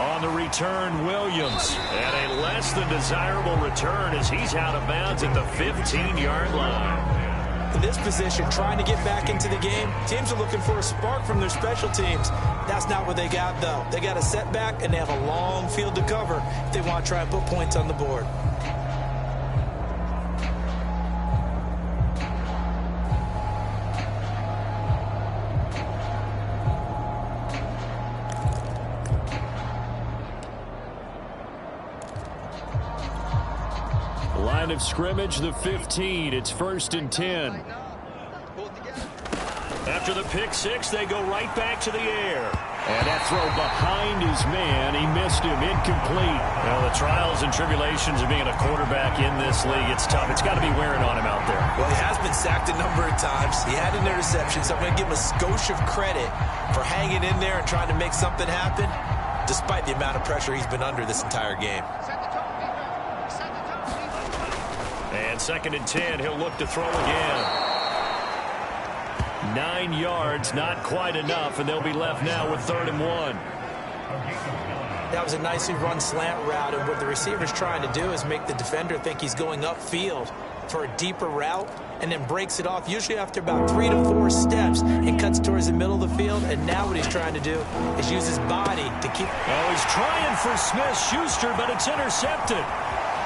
On the return, Williams. And a less than desirable return as he's out of bounds at the 15-yard line. In this position, trying to get back into the game, teams are looking for a spark from their special teams. That's not what they got, though. They got a setback, and they have a long field to cover if they want to try and put points on the board. Line of scrimmage, the 15. It's 1st and 10. After the pick six, they go right back to the air. And that throw behind his man. He missed him. Incomplete. Well, the trials and tribulations of being a quarterback in this league, it's tough. It's got to be wearing on him out there. Well, he has been sacked a number of times. He had an interception, so I'm going to give him a skosh of credit for hanging in there and trying to make something happen, despite the amount of pressure he's been under this entire game. And 2nd and 10, he'll look to throw again. 9 yards, not quite enough, and they'll be left now with 3rd and 1. That was a nicely run slant route, and what the receiver's trying to do is make the defender think he's going upfield for a deeper route, and then breaks it off, usually after about 3 to 4 steps, and cuts towards the middle of the field. And now what he's trying to do is use his body to keep... Oh, he's trying for Smith-Schuster, but it's intercepted.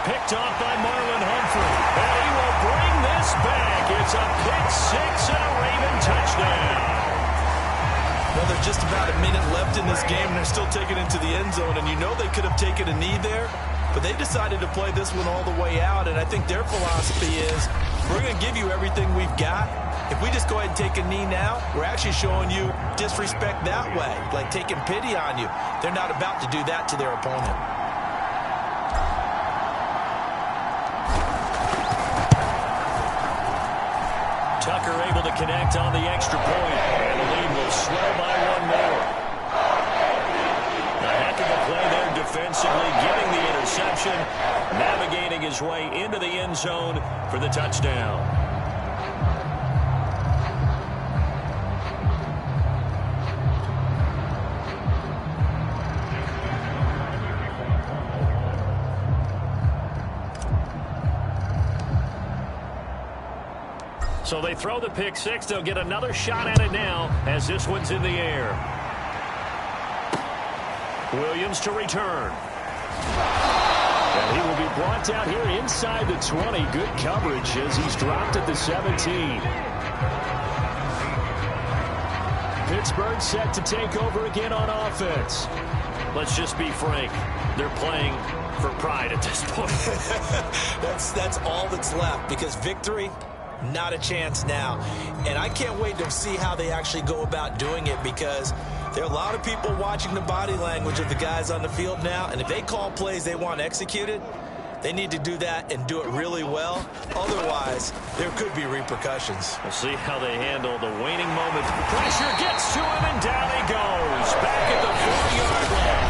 Picked off by Marlon Humphrey. And he will bring this back. It's a pick six and a Raven touchdown. Well, there's just about a minute left in this game, and they're still taking it into the end zone. And you know they could have taken a knee there, but they decided to play this one all the way out. And I think their philosophy is, we're going to give you everything we've got. If we just go ahead and take a knee now, we're actually showing you disrespect that way, like taking pity on you. They're not about to do that to their opponent. Tucker able to connect on the extra point, and the lead will slow by one more. A heck of a play there defensively, getting the interception, navigating his way into the end zone for the touchdown. So they throw the pick six. They'll get another shot at it now as this one's in the air. Williams to return. And he will be brought down here inside the 20. Good coverage as he's dropped at the 17. Pittsburgh set to take over again on offense. Let's just be frank. They're playing for pride at this point. That's all that's left, because victory, not a chance now. And I can't wait to see how they actually go about doing it, because there are a lot of people watching the body language of the guys on the field now, and if they call plays they want executed, they need to do that and do it really well. Otherwise, there could be repercussions. We'll see how they handle the waning moments. Pressure gets to him, and down he goes. Back at the 40-yard line.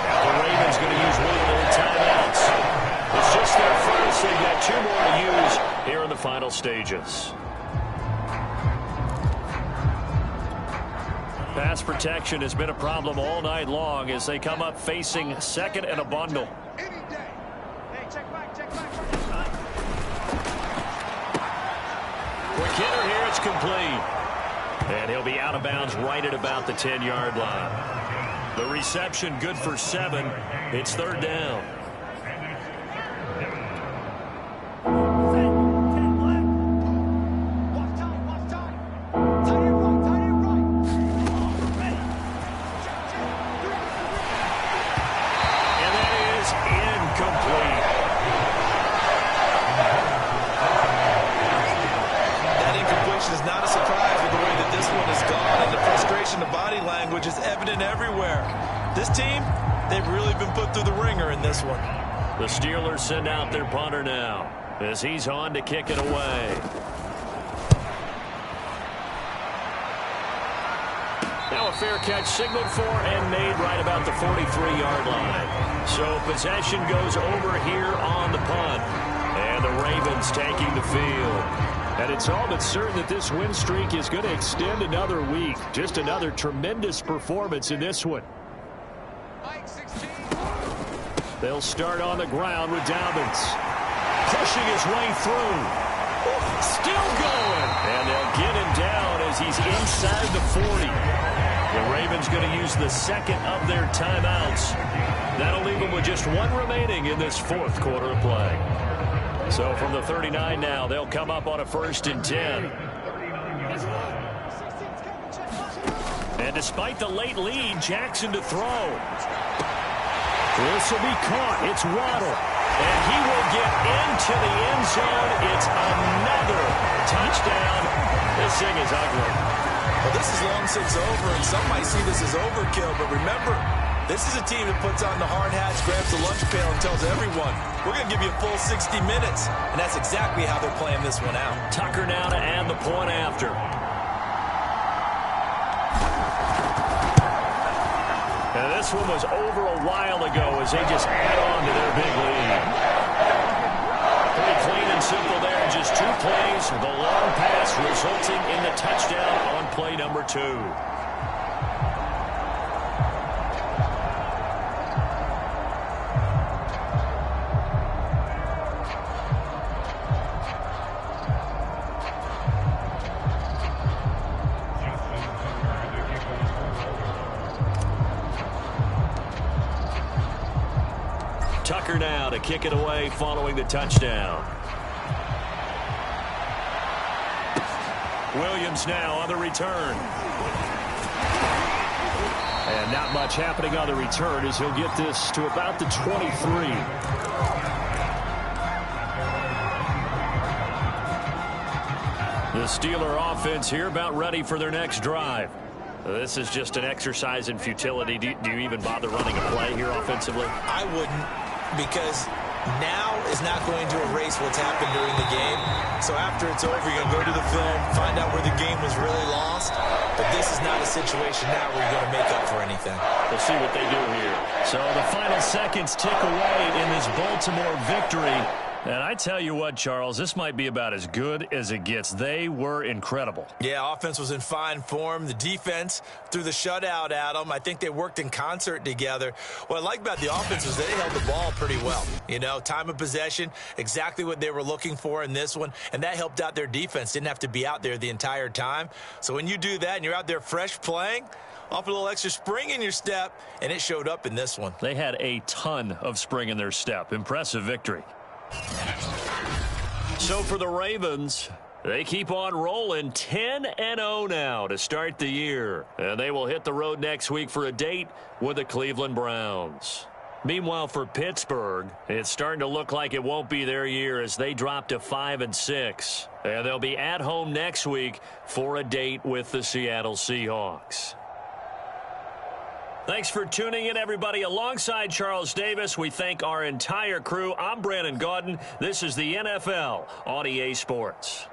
Now the Ravens going to use one of their timeouts. It's just their first. They've got 2 more to use here in the final stages. Pass protection has been a problem all night long as they come up facing 2nd and a bundle. Quick hitter here, it's complete. And he'll be out of bounds right at about the 10-yard line. The reception good for 7. It's 3rd down. The Steelers send out their punter now as he's on to kick it away. Now a fair catch signaled for and made right about the 43-yard line. So possession goes over here on the punt. And the Ravens taking the field. And it's all but certain that this win streak is going to extend another week. Just another tremendous performance in this one. Mike 16. They'll start on the ground with Dobbins. Pushing his way through. Still going. And they'll get him down as he's inside the 40. The Ravens going to use the second of their timeouts. That'll leave them with just one remaining in this fourth quarter of play. So from the 39 now, they'll come up on a 1st and 10. And despite the late lead, Jackson to throw. This will be caught. It's Waddle. And he will get into the end zone. It's another touchdown. This thing is ugly. Well, this is long since over, and some might see this as overkill. But remember, this is a team that puts on the hard hats, grabs the lunch pail, and tells everyone, we're going to give you a full 60 minutes. And that's exactly how they're playing this one out. Tucker now to add the point after. And this one was over a while ago as they just add on to their big lead. Pretty clean and simple there. Just 2 plays. The long pass resulting in the touchdown on play number 2. Tucker now to kick it away following the touchdown. Williams now on the return. And not much happening on the return as he'll get this to about the 23. The Steeler offense here about ready for their next drive. This is just an exercise in futility. Do you even bother running a play here offensively? I wouldn't, because now is not going to erase what's happened during the game. So after it's over, you're going to go to the film, find out where the game was really lost. But this is not a situation now where you're going to make up for anything. We'll see what they do here. So the final seconds tick away in this Baltimore victory. And I tell you what, Charles, this might be about as good as it gets. They were incredible. Yeah, offense was in fine form. The defense threw the shutout at them. I think they worked in concert together. What I like about the offense was they held the ball pretty well. You know, time of possession, exactly what they were looking for in this one. And that helped out their defense. Didn't have to be out there the entire time. So when you do that and you're out there fresh playing, off a little extra spring in your step, and it showed up in this one. They had a ton of spring in their step. Impressive victory. So for the Ravens, they keep on rolling 10-0 now to start the year. And they will hit the road next week for a date with the Cleveland Browns. Meanwhile, for Pittsburgh, it's starting to look like it won't be their year as they drop to 5-6. And they'll be at home next week for a date with the Seattle Seahawks. Thanks for tuning in, everybody. Alongside Charles Davis, we thank our entire crew. I'm Brandon Gaudin. This is the NFL on EA Sports.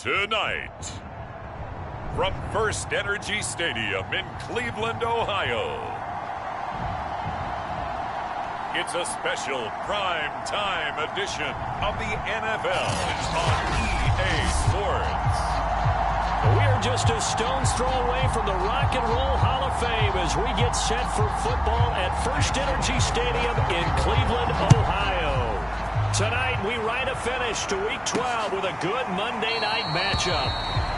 Tonight, from First Energy Stadium in Cleveland, Ohio, it's a special prime time edition of the NFL on EA Sports. We are just a stone's throw away from the Rock and Roll Hall of Fame as we get set for football at First Energy Stadium in Cleveland, Ohio. Tonight, we write a finish to Week 12 with a good Monday night matchup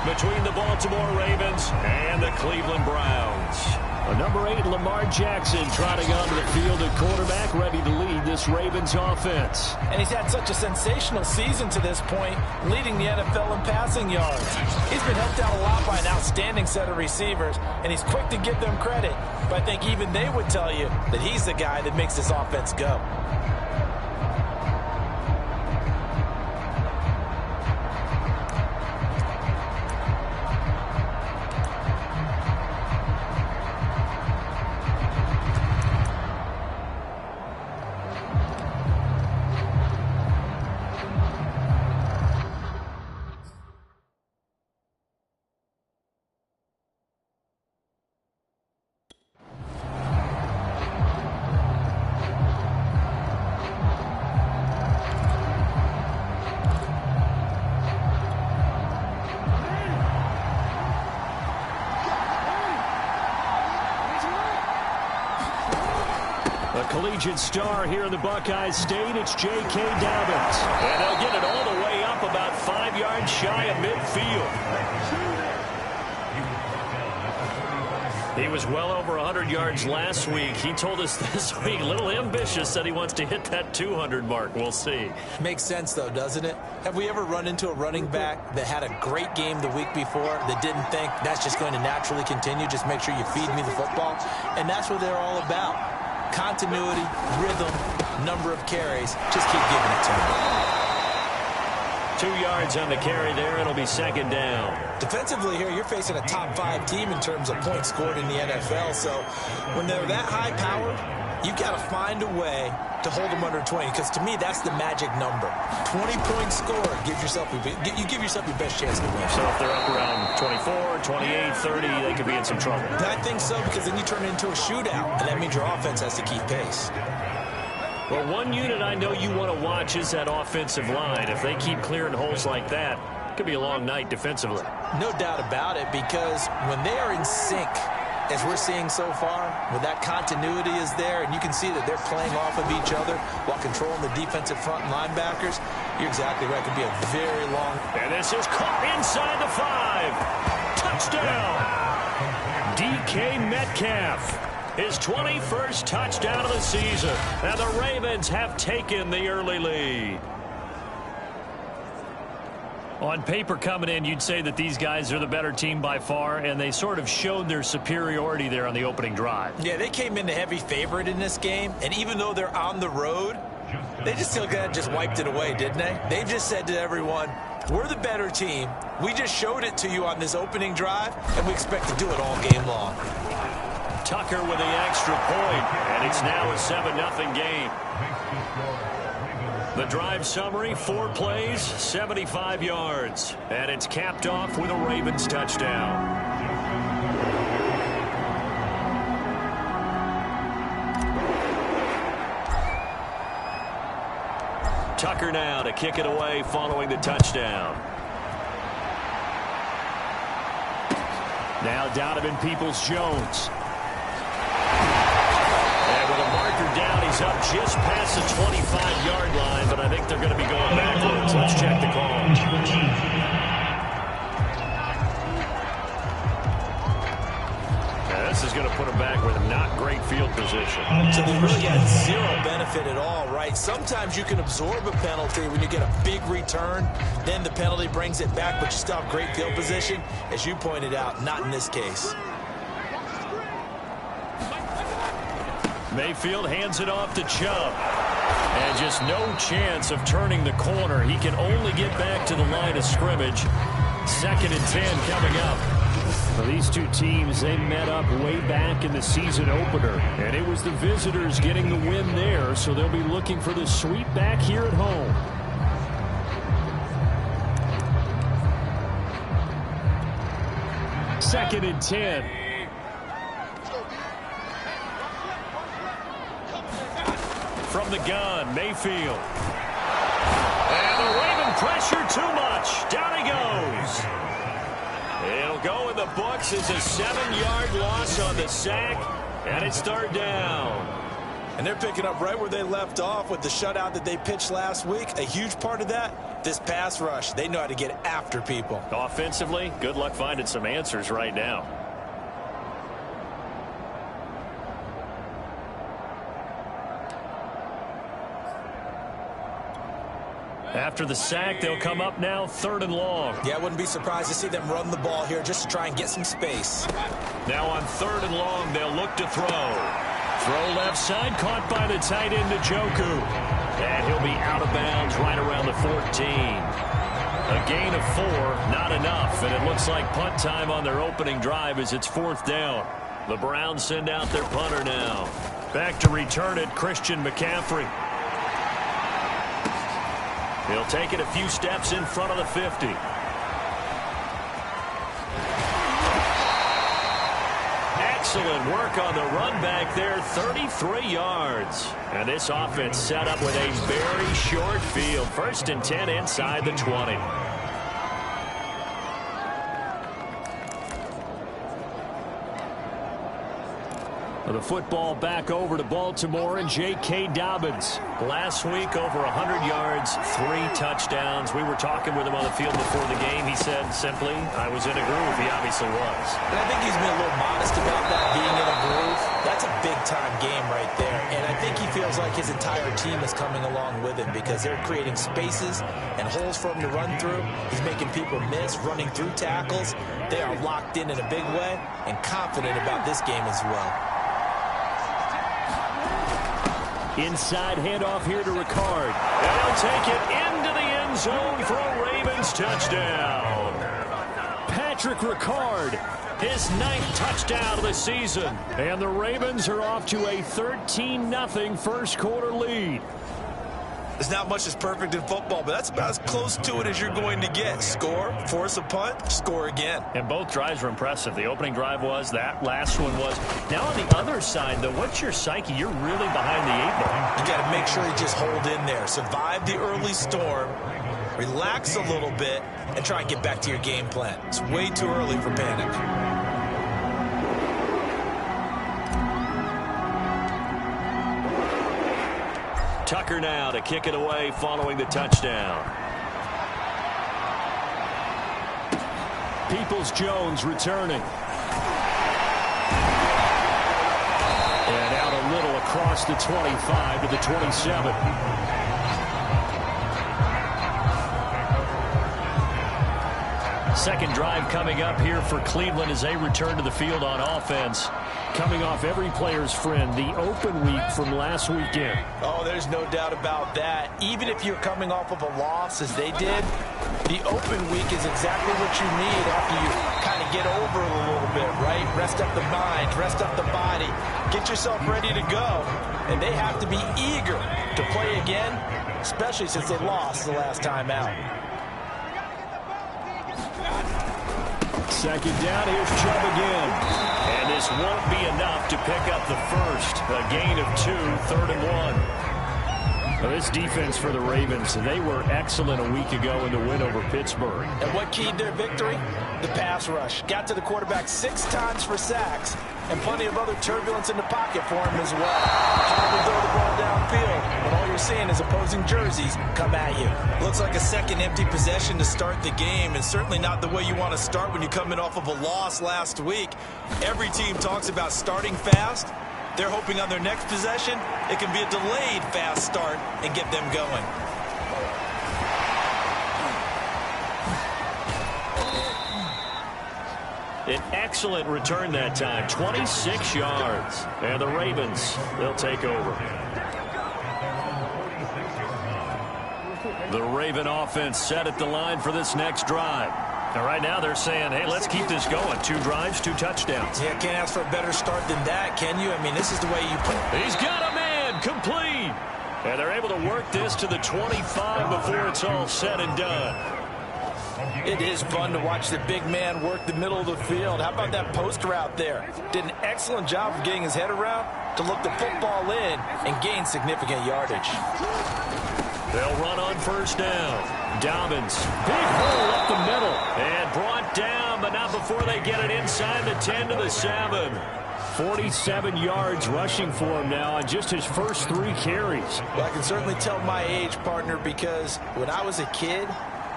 between the Baltimore Ravens and the Cleveland Browns. Number 8, Lamar Jackson, trotting onto the field at quarterback, ready to lead this Ravens offense. And he's had such a sensational season to this point, leading the NFL in passing yards. He's been helped out a lot by an outstanding set of receivers, and he's quick to give them credit. But I think even they would tell you that he's the guy that makes this offense go. Collegiate star here in the Buckeye State, it's J.K. Dobbins. And they'll get it all the way up about 5 yards shy of midfield. He was well over 100 yards last week. He told us this week, a little ambitious, that he wants to hit that 200 mark. We'll see. Makes sense, though, doesn't it? Have we ever run into a running back that had a great game the week before that didn't think that's just going to naturally continue? Just make sure you feed me the football. And that's what they're all about. Continuity, rhythm, number of carries. Just keep giving it to him. 2 yards on the carry there. It'll be second down. Defensively here, you're facing a top 5 team in terms of points scored in the NFL. So when they're that high powered, you've got to find a way to hold them under 20. Because to me, that's the magic number. 20 points scored. You give yourself your best chance to win. So if they're up around 24, 28, 30, they could be in some trouble. I think so, because then you turn it into a shootout. And that means your offense has to keep pace. Well, one unit I know you want to watch is that offensive line. If they keep clearing holes like that, it could be a long night defensively. No doubt about it, because when they are in sync, as we're seeing so far, when that continuity is there, and you can see that they're playing off of each other while controlling the defensive front and linebackers, you're exactly right. It could be a very long... And this is caught inside the 5. Touchdown! DK Metcalf. His 21st touchdown of the season. And the Ravens have taken the early lead. On paper coming in, you'd say that these guys are the better team by far, and they sort of showed their superiority there on the opening drive. Yeah, they came in the heavy favorite in this game, and even though they're on the road, they just still just wiped it away, didn't they? They just said to everyone, we're the better team. We just showed it to you on this opening drive, and we expect to do it all game long. Tucker with the extra point, and it's now a 7-0 game. The drive summary, 4 plays, 75 yards. And it's capped off with a Ravens touchdown. Tucker now to kick it away following the touchdown. Now Donovan Peoples-Jones. And with a marker down, he's up just past the 25-yard line, but I think they're going to be going backwards. Let's check the call. This is going to put him back with not great field position. So they really had zero benefit at all, right? Sometimes you can absorb a penalty when you get a big return. Then the penalty brings it back, but you still have great field position. As you pointed out, not in this case. Mayfield hands it off to Chubb. And just no chance of turning the corner. He can only get back to the line of scrimmage. 2nd and 10 coming up. Well, these two teams, they met up way back in the season opener. And it was the visitors getting the win there, so they'll be looking for the sweep back here at home. 2nd and 10. From the gun, Mayfield. And the Raven pressure too much. Down he goes. It'll go in the books as a 7-yard loss on the sack, and it's 3rd down. And they're picking up right where they left off with the shutout that they pitched last week. A huge part of that, this pass rush. They know how to get after people. Offensively, good luck finding some answers right now. After the sack, they'll come up now 3rd and long. Yeah, I wouldn't be surprised to see them run the ball here just to try and get some space. Now on 3rd and long, they'll look to throw. Throw left side, caught by the tight end, Njoku. And he'll be out of bounds right around the 14. A gain of 4, not enough. And it looks like punt time on their opening drive as it's 4th down. The Browns send out their punter now. Back to return it, Christian McCaffrey. He'll take it a few steps in front of the 50. Excellent work on the run back there, 33 yards. And this offense set up with a very short field. 1st and 10 inside the 20. The football back over to Baltimore and J.K. Dobbins. Last week, over 100 yards, 3 touchdowns. We were talking with him on the field before the game. He said simply, I was in a groove. He obviously was. And I think he's been a little modest about that, being in a groove. That's a big-time game right there. And I think he feels like his entire team is coming along with him because they're creating spaces and holes for him to run through. He's making people miss, running through tackles. They are locked in a big way and confident about this game as well. Inside handoff here to Ricard. And he'll take it into the end zone for a Ravens touchdown. Patrick Ricard, his 9th touchdown of the season. And the Ravens are off to a 13-0 first quarter lead. There's not much that's perfect in football, but that's about as close to it as you're going to get. Score, force a punt, score again. And both drives were impressive. The opening drive was, that last one was. Now on the other side, though, what's your psyche? You're really behind the 8 ball. You got to make sure you just hold in there. Survive the early storm, relax a little bit, and try and get back to your game plan. It's way too early for panic. Tucker now to kick it away following the touchdown. Peoples-Jones returning. And out a little across the 25 to the 27. Second drive coming up here for Cleveland as they return to the field on offense. Coming off every player's friend, the open week from last weekend. Oh, there's no doubt about that. Even if you're coming off of a loss as they did, the open week is exactly what you need after you kind of get over it a little bit, right? Rest up the mind, rest up the body, get yourself ready to go. And they have to be eager to play again, especially since they lost the last time out. Second down, here's Chubb again. And this won't be enough to pick up the first. A gain of 2, 3rd and 1. Well, this defense for the Ravens, they were excellent a week ago in the win over Pittsburgh. And what keyed their victory? The pass rush. Got to the quarterback 6 times for sacks, and plenty of other turbulence in the pocket for him as well. Hard to throw the ball downfield when all you're seeing is opposing jerseys come at you. Looks like a second empty possession to start the game, and certainly not the way you want to start when you're coming off of a loss last week. Every team talks about starting fast. They're hoping on their next possession, it can be a delayed fast start and get them going. An excellent return that time, 26 yards. And the Ravens, they'll take over. The Raven offense set at the line for this next drive. And right now they're saying, hey, let's keep this going. 2 drives, 2 touchdowns. Yeah, can't ask for a better start than that, can you? I mean, this is the way you play. He's got a man, complete. And they're able to work this to the 25 before it's all said and done. It is fun to watch the big man work the middle of the field. How about that post route there? Did an excellent job of getting his head around to look the football in and gain significant yardage. They'll run on first down. Dobbins, big hole up the middle, and brought down, but not before they get it inside the 10 to the 7. 47 yards rushing for him now on just his first 3 carries. Well, I can certainly tell my age, partner, because when I was a kid,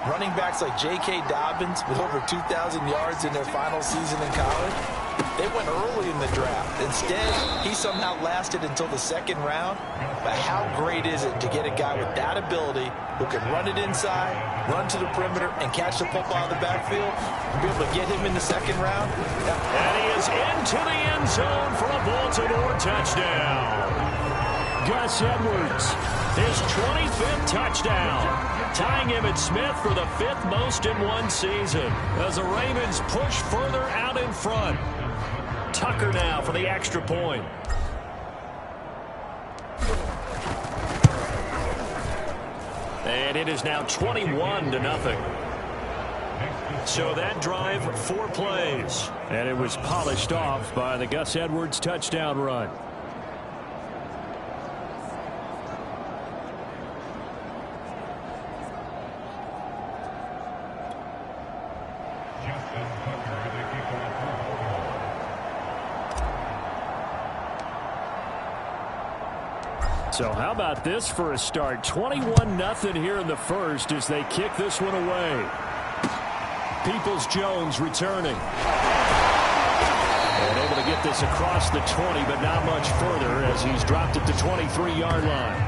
running backs like J.K. Dobbins with over 2,000 yards in their final season in college, they went early in the draft. Instead, he somehow lasted until the 2nd round. But how great is it to get a guy with that ability who can run it inside, run to the perimeter, and catch the football out of the backfield? Be able to get him in the 2nd round. And he is into the end zone for a Baltimore touchdown. Gus Edwards, his 25th touchdown, tying Emmitt Smith for the 5th most in one season as the Ravens push further out in front. Tucker now for the extra point. And it is now 21-0. So that drive, 4 plays. And it was polished off by the Gus Edwards touchdown run. So how about this for a start? 21-0 here in the first as they kick this one away. Peoples-Jones returning. And able to get this across the 20, but not much further as he's dropped at the 23-yard line.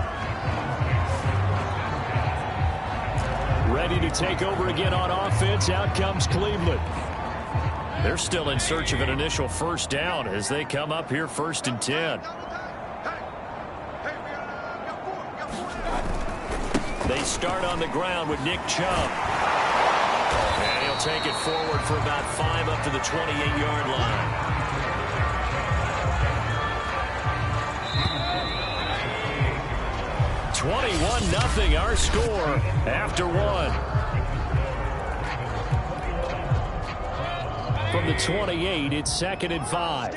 Ready to take over again on offense. Out comes Cleveland. They're still in search of an initial first down as they come up here 1st and 10. They start on the ground with Nick Chubb. And he'll take it forward for about 5 up to the 28-yard line. (21-0) our score after 1. From the 28, it's 2nd and 5.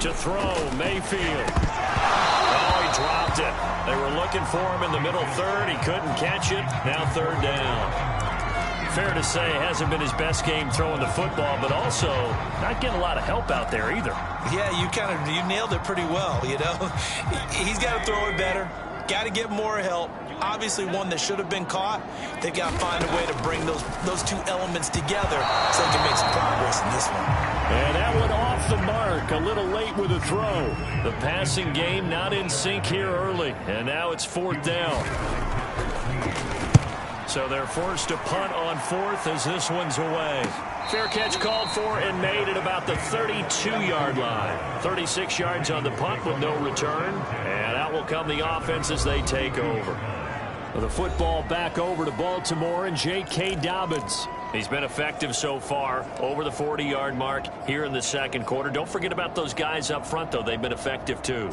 To throw, Mayfield. Dropped it. They were looking for him in the middle 3rd. He couldn't catch it. Now 3rd down. Fair to say it hasn't been his best game throwing the football, but also not getting a lot of help out there either. Yeah, you nailed it pretty well, you know. He's got to throw it better. Got to get more help. Obviously one that should have been caught. They've got to find a way to bring those 2 elements together so they can make some progress in this one. And that one off the mark. A little late with a throw. The passing game not in sync here early. And now it's 4th down. So they're forced to punt on 4th as this one's away. Fair catch called for and made at about the 32-yard line. 36 yards on the punt with no return. And out will come the offense as they take over. The football back over to Baltimore and J.K. Dobbins. He's been effective so far, over the 40-yard mark here in the 2nd quarter. Don't forget about those guys up front, though. They've been effective, too.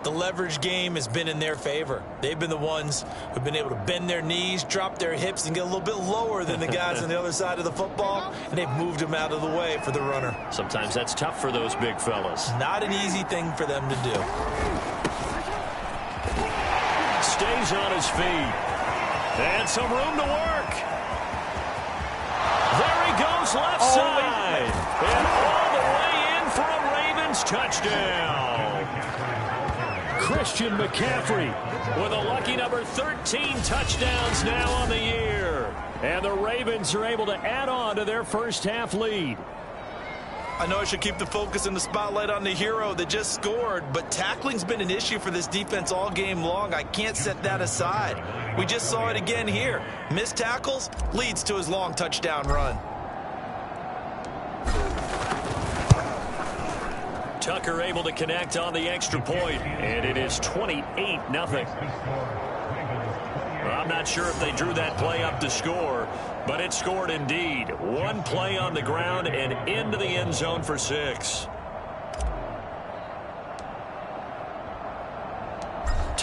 The leverage game has been in their favor. They've been the ones who've been able to bend their knees, drop their hips, and get a little bit lower than the guys on the other side of the football, and they've moved them out of the way for the runner. Sometimes that's tough for those big fellas. Not an easy thing for them to do. Stays on his feet. And some room to work. There he goes left side. And all the way in for a Ravens touchdown. Christian McCaffrey with a lucky number 13 touchdowns now on the year. And the Ravens are able to add on to their first half lead. I know I should keep the focus and the spotlight on the hero that just scored, but tackling's been an issue for this defense all game long. I can't set that aside. We just saw it again here. Missed tackles leads to his long touchdown run. Tucker able to connect on the extra point, and it is 28-0. Well, I'm not sure if they drew that play up to score, but it scored indeed. One play on the ground and into the end zone for 6.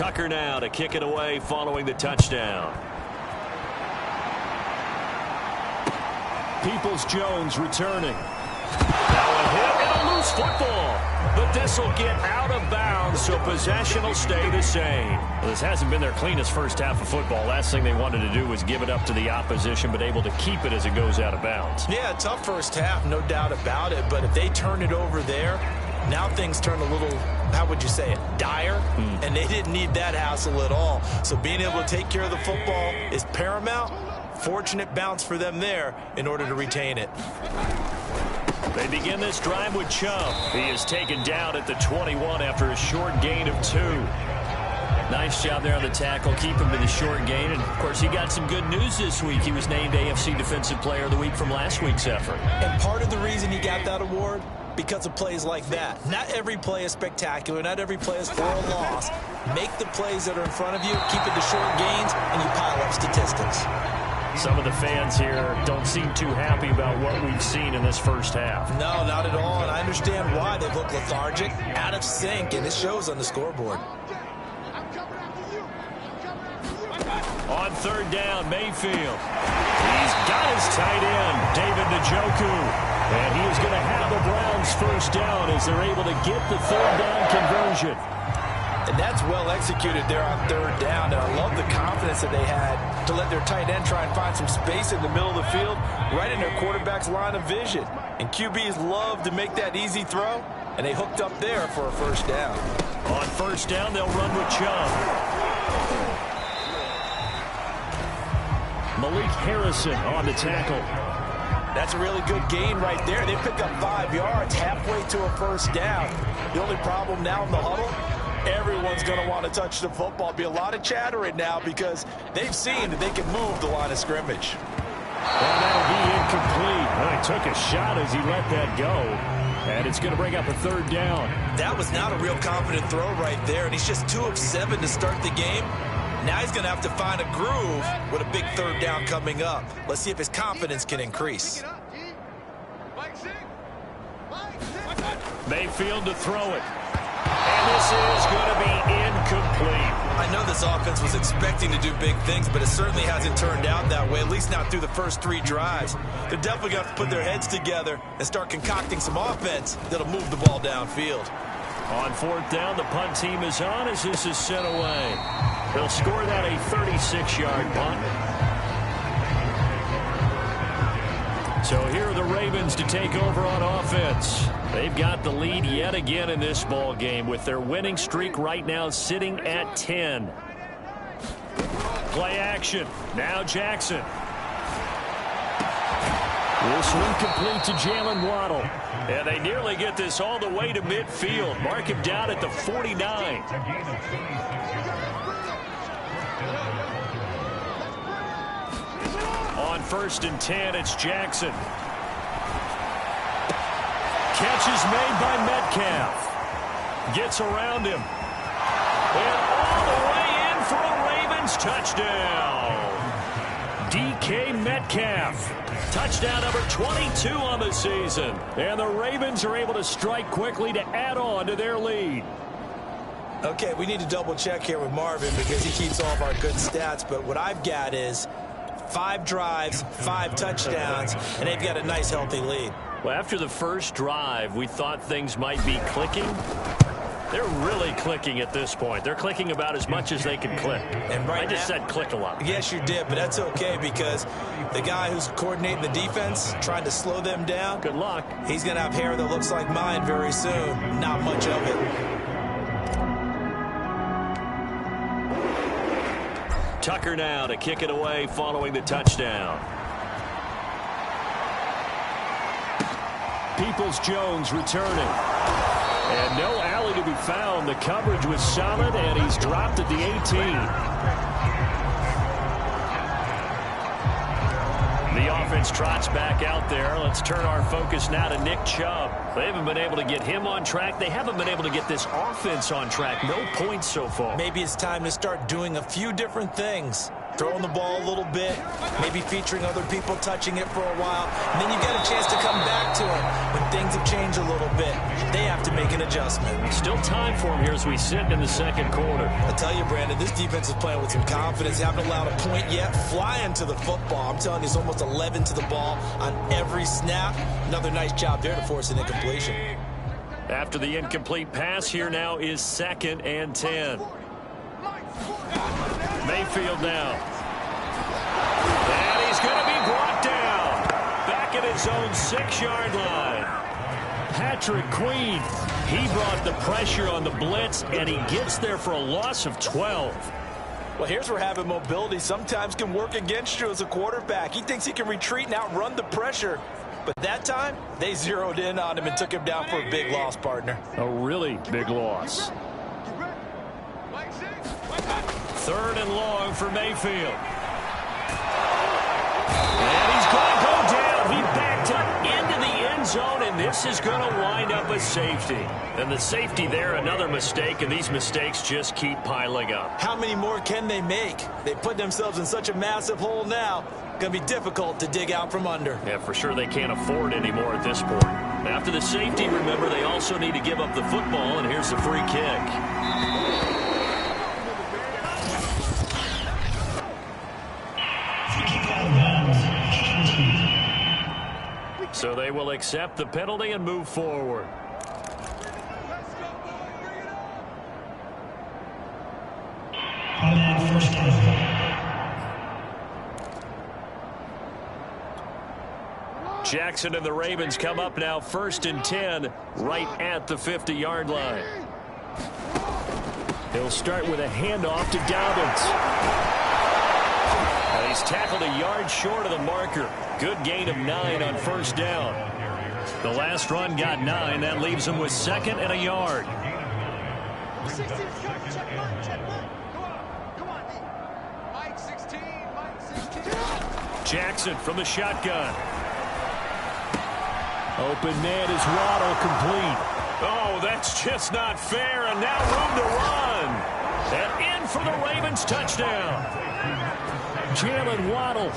Tucker now to kick it away following the touchdown. Peoples-Jones returning. Now a hit and a loose football. But this will get out of bounds, so possession will stay the same. Well, this hasn't been their cleanest first half of football. Last thing they wanted to do was give it up to the opposition, but able to keep it as it goes out of bounds. Yeah, tough first half, no doubt about it. But if they turn it over there, now things turn a little, how would you say it, dire? And they didn't need that hassle at all. So being able to take care of the football is paramount. Fortunate bounce for them there in order to retain it. They begin this drive with Chubb. He is taken down at the 21 after a short gain of 2. Nice job there on the tackle. Keep him to the short gain. And, of course, he got some good news this week. He was named AFC Defensive Player of the Week from last week's effort. And part of the reason he got that award, because of plays like that. Not every play is spectacular. Not every play is for a loss. Make the plays that are in front of you, keep it to short gains, and you pile up statistics. Some of the fans here don't seem too happy about what we've seen in this first half. No, not at all, and I understand why. They look lethargic, out of sync, and it shows on the scoreboard. On third down, Mayfield. He's got his tight end, David Njoku. And he is going to have the Browns first down as they're able to get the third down conversion. And that's well executed there on third down. And I love the confidence that they had to let their tight end try and find some space in the middle of the field, right in their quarterback's line of vision. And QBs love to make that easy throw, and they hooked up there for a first down. On first down, they'll run with Chubb. Malik Harrison on the tackle. That's a really good gain right there. They pick up 5 yards halfway to a first down. The only problem now in the huddle, everyone's going to want to touch the football. Be a lot of chattering now because they've seen that they can move the line of scrimmage. And that'll be incomplete. Well, he took a shot as he let that go. And it's going to bring up a third down. That was not a real confident throw right there. And he's just 2 of 7 to start the game. Now he's going to have to find a groove with a big third down coming up. Let's see if his confidence can increase. Mayfield to throw it. And this is going to be incomplete. I know this offense was expecting to do big things, but it certainly hasn't turned out that way, at least not through the first 3 drives. They're definitely going to have to put their heads together and start concocting some offense that'll move the ball downfield. On fourth down, the punt team is on as this is sent away. They'll score that a 36-yard punt. So here are the Ravens to take over on offense. They've got the lead yet again in this ball game with their winning streak right now sitting at 10. Play action. Now Jackson. This one complete to Jalen Waddle. And they nearly get this all the way to midfield. Mark him down at the 49. On first and 10, it's Jackson. Catch is made by Metcalf. Gets around him. And all the way in for a Ravens touchdown. DK Metcalf. Touchdown number 22 on the season. And the Ravens are able to strike quickly to add on to their lead. Okay, we need to double check here with Marvin because he keeps all of our good stats. But what I've got is 5 drives, 5 touchdowns, and they've got a nice, healthy lead. Well, after the first drive, we thought things might be clicking. They're really clicking at this point. They're clicking about as much as they can click. And right I just said click a lot. Yes, you did, but that's okay because the guy who's coordinating the defense, trying to slow them down, good luck. He's going to have hair that looks like mine very soon. Not much of it. Tucker now to kick it away following the touchdown. Peoples-Jones returning. And no alley to be found. The coverage was solid, and he's dropped at the 18. The offense trots back out there. Let's turn our focus now to Nick Chubb. They haven't been able to get him on track. They haven't been able to get this offense on track. No points so far. Maybe it's time to start doing a few different things. Throwing the ball a little bit, maybe featuring other people touching it for a while, and then you get a chance to come back to it when things have changed a little bit. They have to make make an adjustment. Still time for him here as we sit in the second quarter. I tell you, Brandon, this defense is playing with some confidence. Haven't allowed a point yet. Flying to the football. I'm telling you, it's almost 11 to the ball on every snap. Another nice job there to force an incompletion. After the incomplete pass, here now is 2nd and 10. Mayfield now. And he's going to be brought down. Back at his own 6-yard line. Patrick Queen, he brought the pressure on the blitz, and he gets there for a loss of 12. Well, here's where having mobility sometimes can work against you as a quarterback. He thinks he can retreat and outrun the pressure. But that time, they zeroed in on him and took him down for a big loss, partner. A really big loss. 3rd and long for Mayfield. And he's going to go down. He backed up into the end zone, and this is going to wind up a safety. And the safety there, another mistake, and these mistakes just keep piling up. How many more can they make? They put themselves in such a massive hole now. Going to be difficult to dig out from under. Yeah, for sure they can't afford anymore at this point. After the safety, remember, they also need to give up the football, and here's the free kick. So they will accept the penalty and move forward. Jackson and the Ravens come up now 1st and 10 right at the 50-yard line. He'll start with a handoff to Dobbins. And he's tackled a yard short of the marker. Good gain of 9 on 1st down. The last run got 9. That leaves him with 2nd and a yard. Jackson from the shotgun. Open man is Waddle, complete. Oh, that's just not fair, and now room to run. And in for the Ravens touchdown. Jalen Waddle,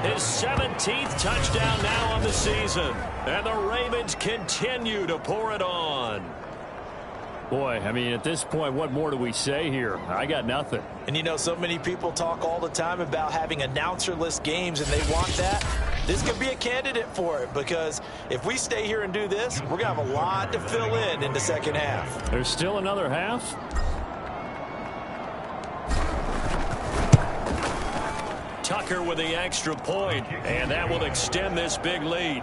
his 17th touchdown now on the season. And the Ravens continue to pour it on. Boy, I mean, at this point, what more do we say here? I got nothing. And you know, so many people talk all the time about having announcer-less games, and they want that. This could be a candidate for it, because if we stay here and do this, we're going to have a lot to fill in the second half. There's still another half? Tucker with the extra point, and that will extend this big lead.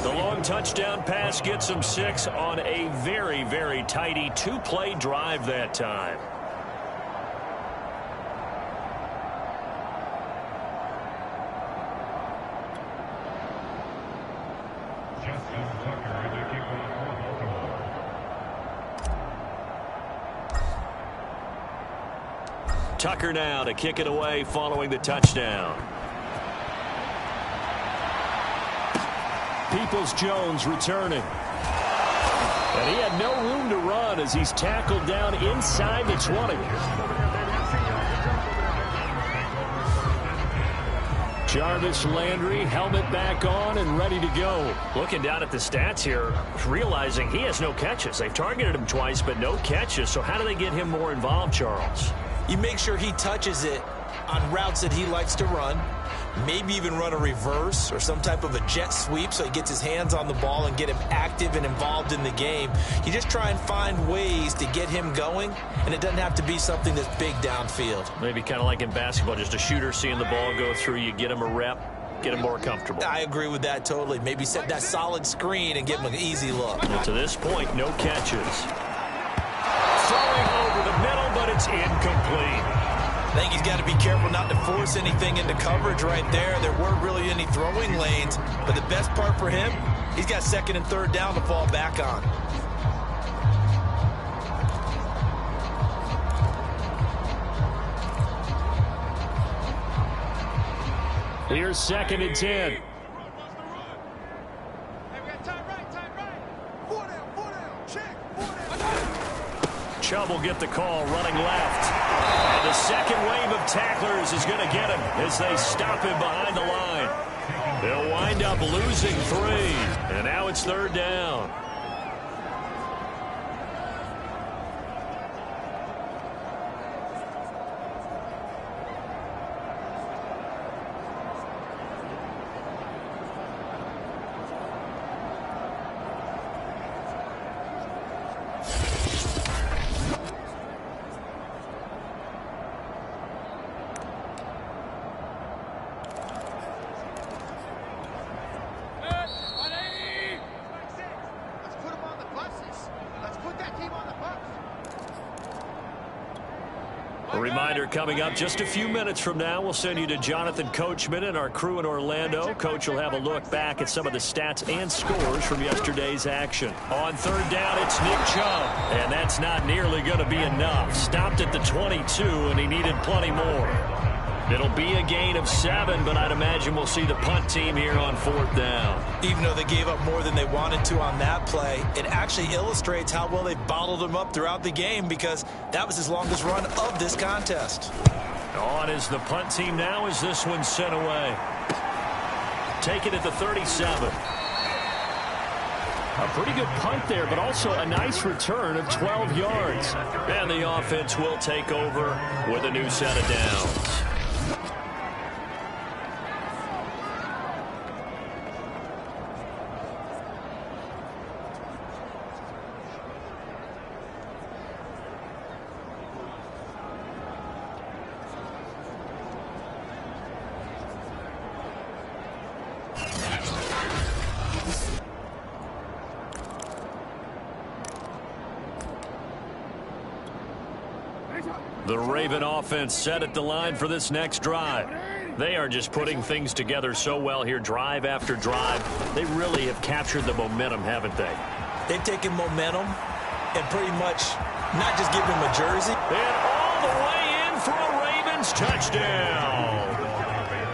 The long touchdown pass gets him 6 on a very, very tidy 2-play drive that time. Tucker now to kick it away following the touchdown. Peoples-Jones returning. And he had no room to run as he's tackled down inside the 20. Jarvis Landry, helmet back on and ready to go. Looking down at the stats here, realizing he has no catches. They've targeted him twice, but no catches. So how do they get him more involved, Charles? You make sure he touches it on routes that he likes to run. Maybe even run a reverse or some type of a jet sweep so he gets his hands on the ball and get him active and involved in the game. You just try and find ways to get him going, and it doesn't have to be something that's big downfield. Maybe kind of like in basketball, just a shooter seeing the ball go through, you get him a rep, get him more comfortable. I agree with that totally. Maybe set that solid screen and give him an easy look. Well, to this point, no catches. Throwing over the middle, but it's incomplete. I think he's got to be careful not to force anything into coverage right there. There weren't really any throwing lanes, but the best part for him, he's got 2nd and 3rd down to fall back on. Here's 2nd and 10. Chubb will get the call running left. And the second wave of tacklers is going to get him as they stop him behind the line. They'll wind up losing 3. And now it's 3rd down. A reminder coming up just a few minutes from now, we'll send you to Jonathan Coachman and our crew in Orlando. Coach will have a look back at some of the stats and scores from yesterday's action. On third down, it's Nick Chubb, and that's not nearly going to be enough. Stopped at the 22, and he needed plenty more. It'll be a gain of 7, but I'd imagine we'll see the punt team here on fourth down. Even though they gave up more than they wanted to on that play, it actually illustrates how well they bottled them up throughout the game, because that was his longest run of this contest. On is the punt team now as this one's sent away. Take it at the 37. A pretty good punt there, but also a nice return of 12 yards. And the offense will take over with a new set of downs. The Raven offense set at the line for this next drive. They are just putting things together so well here, drive after drive. They really have captured the momentum, haven't they? They've taken momentum and pretty much not just given them a jersey. And all the way in for a Ravens touchdown.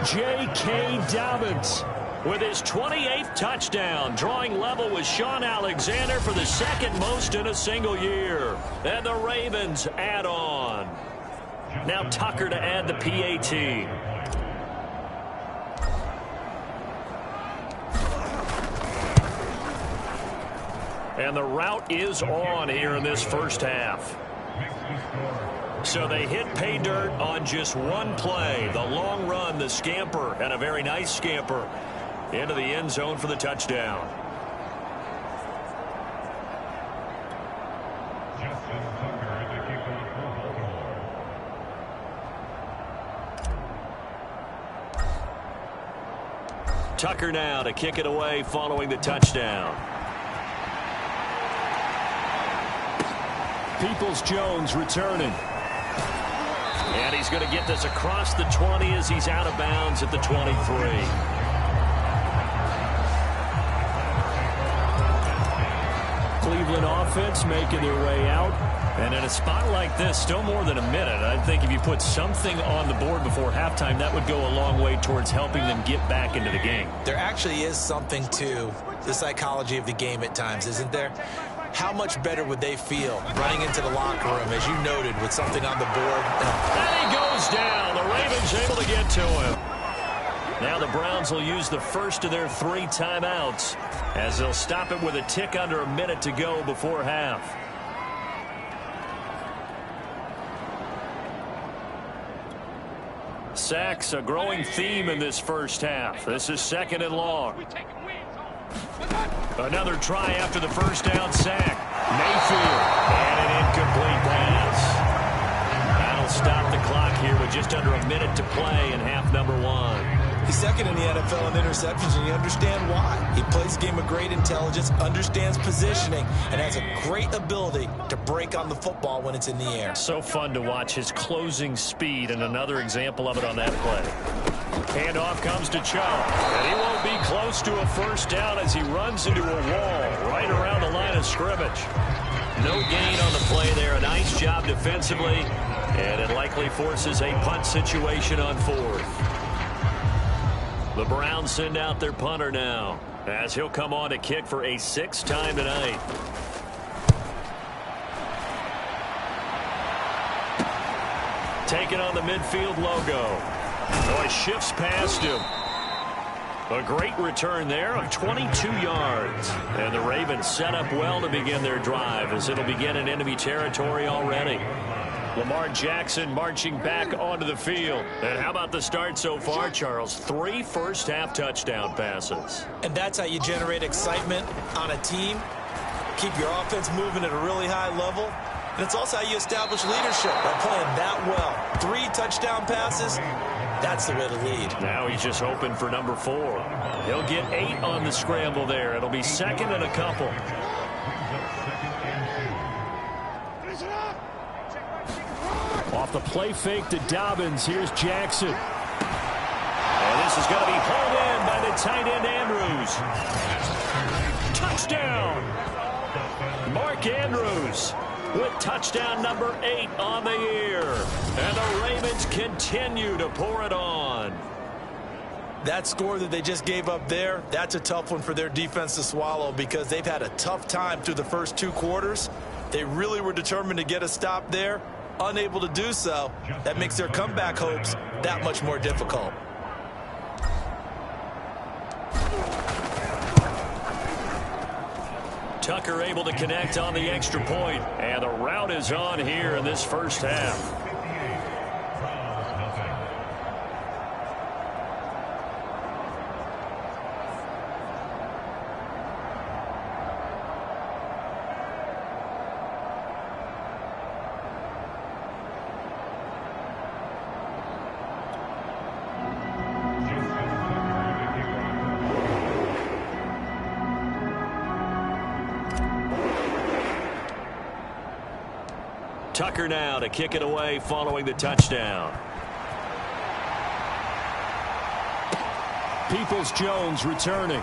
J.K. Dobbins with his 28th touchdown, drawing level with Sean Alexander for the second most in a single year. And the Ravens add on. Now Tucker to add the PAT. And the route is on here in this first half. So they hit pay dirt on just one play. The long run, the scamper, and a very nice scamper into the end zone for the touchdown. Tucker now to kick it away following the touchdown. Peoples-Jones returning. And he's going to get this across the 20 as he's out of bounds at the 23. Cleveland offense making their way out. And in a spot like this, still more than a minute, I think if you put something on the board before halftime, that would go a long way towards helping them get back into the game. There actually is something to the psychology of the game at times, isn't there? How much better would they feel running into the locker room, as you noted, with something on the board? And he goes down. The Ravens able to get to him. Now the Browns will use the first of their 3 timeouts as they'll stop it with a tick under a minute to go before half. Sacks, a growing theme in this first half. This is 2nd and long. Another try after the first down sack. Mayfield, and an incomplete pass. That'll stop the clock here with just under a minute to play in half number 1. He's second in the NFL in interceptions, and you understand why. He plays a game of great intelligence, understands positioning, and has a great ability to break on the football when it's in the air. So fun to watch his closing speed, and another example of it on that play. Handoff comes to Chubb, and he won't be close to a first down as he runs into a wall right around the line of scrimmage. No gain on the play there. A nice job defensively, and it likely forces a punt situation on 4th. The Browns send out their punter now, as he'll come on to kick for a 6th time tonight. Taking on the midfield logo. Oh, he shifts past him. A great return there of 22 yards. And the Ravens set up well to begin their drive, as it'll begin in enemy territory already. Lamar Jackson marching back onto the field. And how about the start so far, Charles? 3 first-half touchdown passes. And that's how you generate excitement on a team. Keep your offense moving at a really high level. And it's also how you establish leadership by playing that well. 3 touchdown passes, that's the way to lead. Now he's just hoping for number 4. He'll get 8 on the scramble there. It'll be 2nd and a couple. Off the play fake to Dobbins. Here's Jackson. And this is going to be hauled in by the tight end Andrews. Touchdown! Mark Andrews with touchdown number 8 on the year. And the Ravens continue to pour it on. That score that they just gave up there, that's a tough one for their defense to swallow because they've had a tough time through the first 2 quarters. They really were determined to get a stop there. Unable to do so, that makes their comeback hopes that much more difficult. Tucker able to connect on the extra point. And the route is on here in this first half. Tucker now to kick it away following the touchdown. Peoples-Jones returning.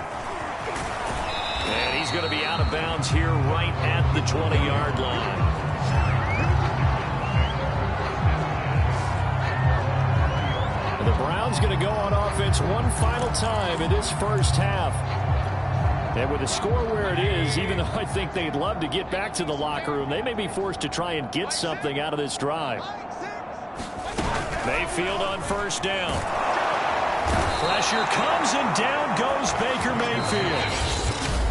And he's going to be out of bounds here right at the 20-yard line. And the Browns going to go on offense one final time in this first half. And with the score where it is, even though I think they'd love to get back to the locker room, they may be forced to try and get something out of this drive. Mayfield on first down. Pressure comes and down goes Baker Mayfield.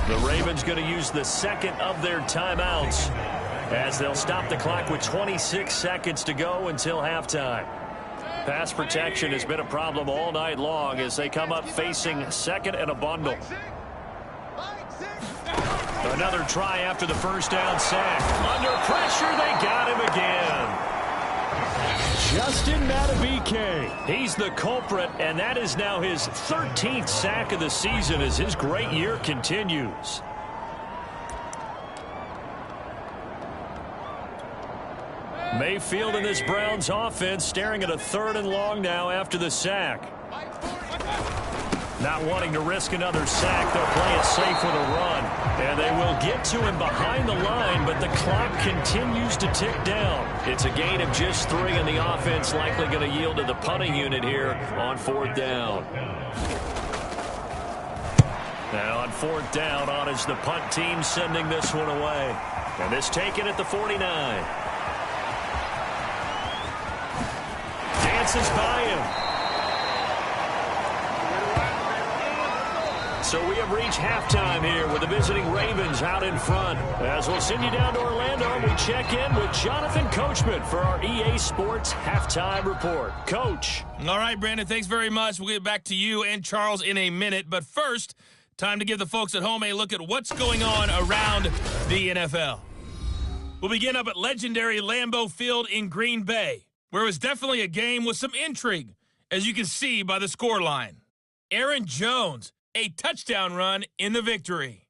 The Ravens going to use the second of their timeouts as they'll stop the clock with 26 seconds to go until halftime. Pass protection has been a problem all night long as they come up facing second and a bundle. Another try after the first down sack. Under pressure, they got him again. Justin Madubuike. He's the culprit, and that is now his 13th sack of the season as his great year continues. Mayfield and this Browns offense staring at a 3rd and long now after the sack. Not wanting to risk another sack, they'll play it safe with a run. And they will get to him behind the line, but the clock continues to tick down. It's a gain of just 3, and the offense likely going to yield to the punting unit here on 4th down. Now on 4th down, on is the punt team sending this one away. And this taken at the 49. Dances by him. So we have reached halftime here with the visiting Ravens out in front. As we'll send you down to Orlando, we check in with Jonathan Coachman for our EA Sports Halftime Report. Coach. All right, Brandon, thanks very much. We'll get back to you and Charles in a minute. But first, time to give the folks at home a look at what's going on around the NFL. We'll begin up at legendary Lambeau Field in Green Bay, where it was definitely a game with some intrigue, as you can see by the scoreline. Aaron Jones, a touchdown run in the victory.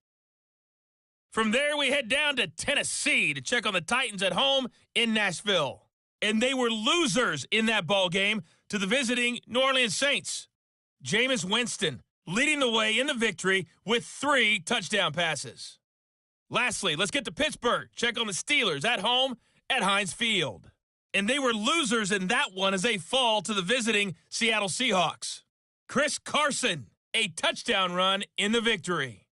From there, we head down to Tennessee to check on the Titans at home in Nashville. And they were losers in that ball game to the visiting New Orleans Saints. Jameis Winston leading the way in the victory with 3 touchdown passes. Lastly, let's get to Pittsburgh. Check on the Steelers at home at Heinz Field. And they were losers in that one as they fall to the visiting Seattle Seahawks. Chris Carson, a touchdown run in the victory.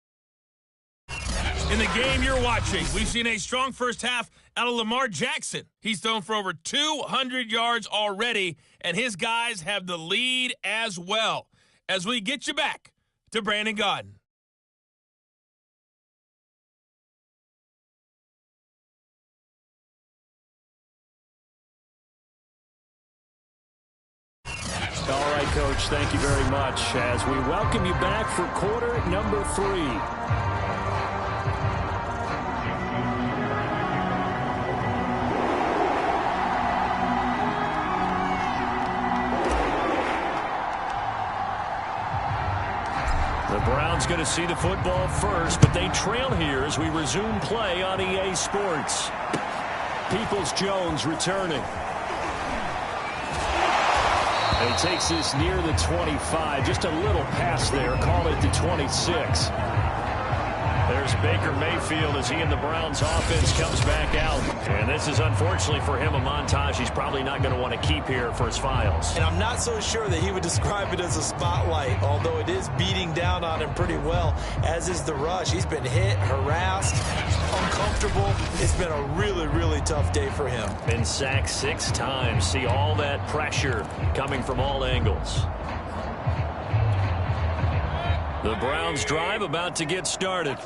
In the game you're watching, we've seen a strong first half out of Lamar Jackson. He's thrown for over 200 yards already, and his guys have the lead as well. As we get you back to Brandon Gaudin. All right, Coach, thank you very much as we welcome you back for quarter number 3. The Browns going to see the football first, but they trail here as we resume play on EA Sports. Peoples-Jones returning. And he takes this near the 25. Just a little pass there. Call it the 26. There's Baker Mayfield as he and the Browns offense comes back out. And this is unfortunately for him a montage he's probably not going to want to keep here for his files. And I'm not so sure that he would describe it as a spotlight, although it is beating down on him pretty well, as is the rush. He's been hit, harassed, uncomfortable. It's been a really, really tough day for him. Been sacked 6 times. See all that pressure coming from all angles. The Browns drive about to get started.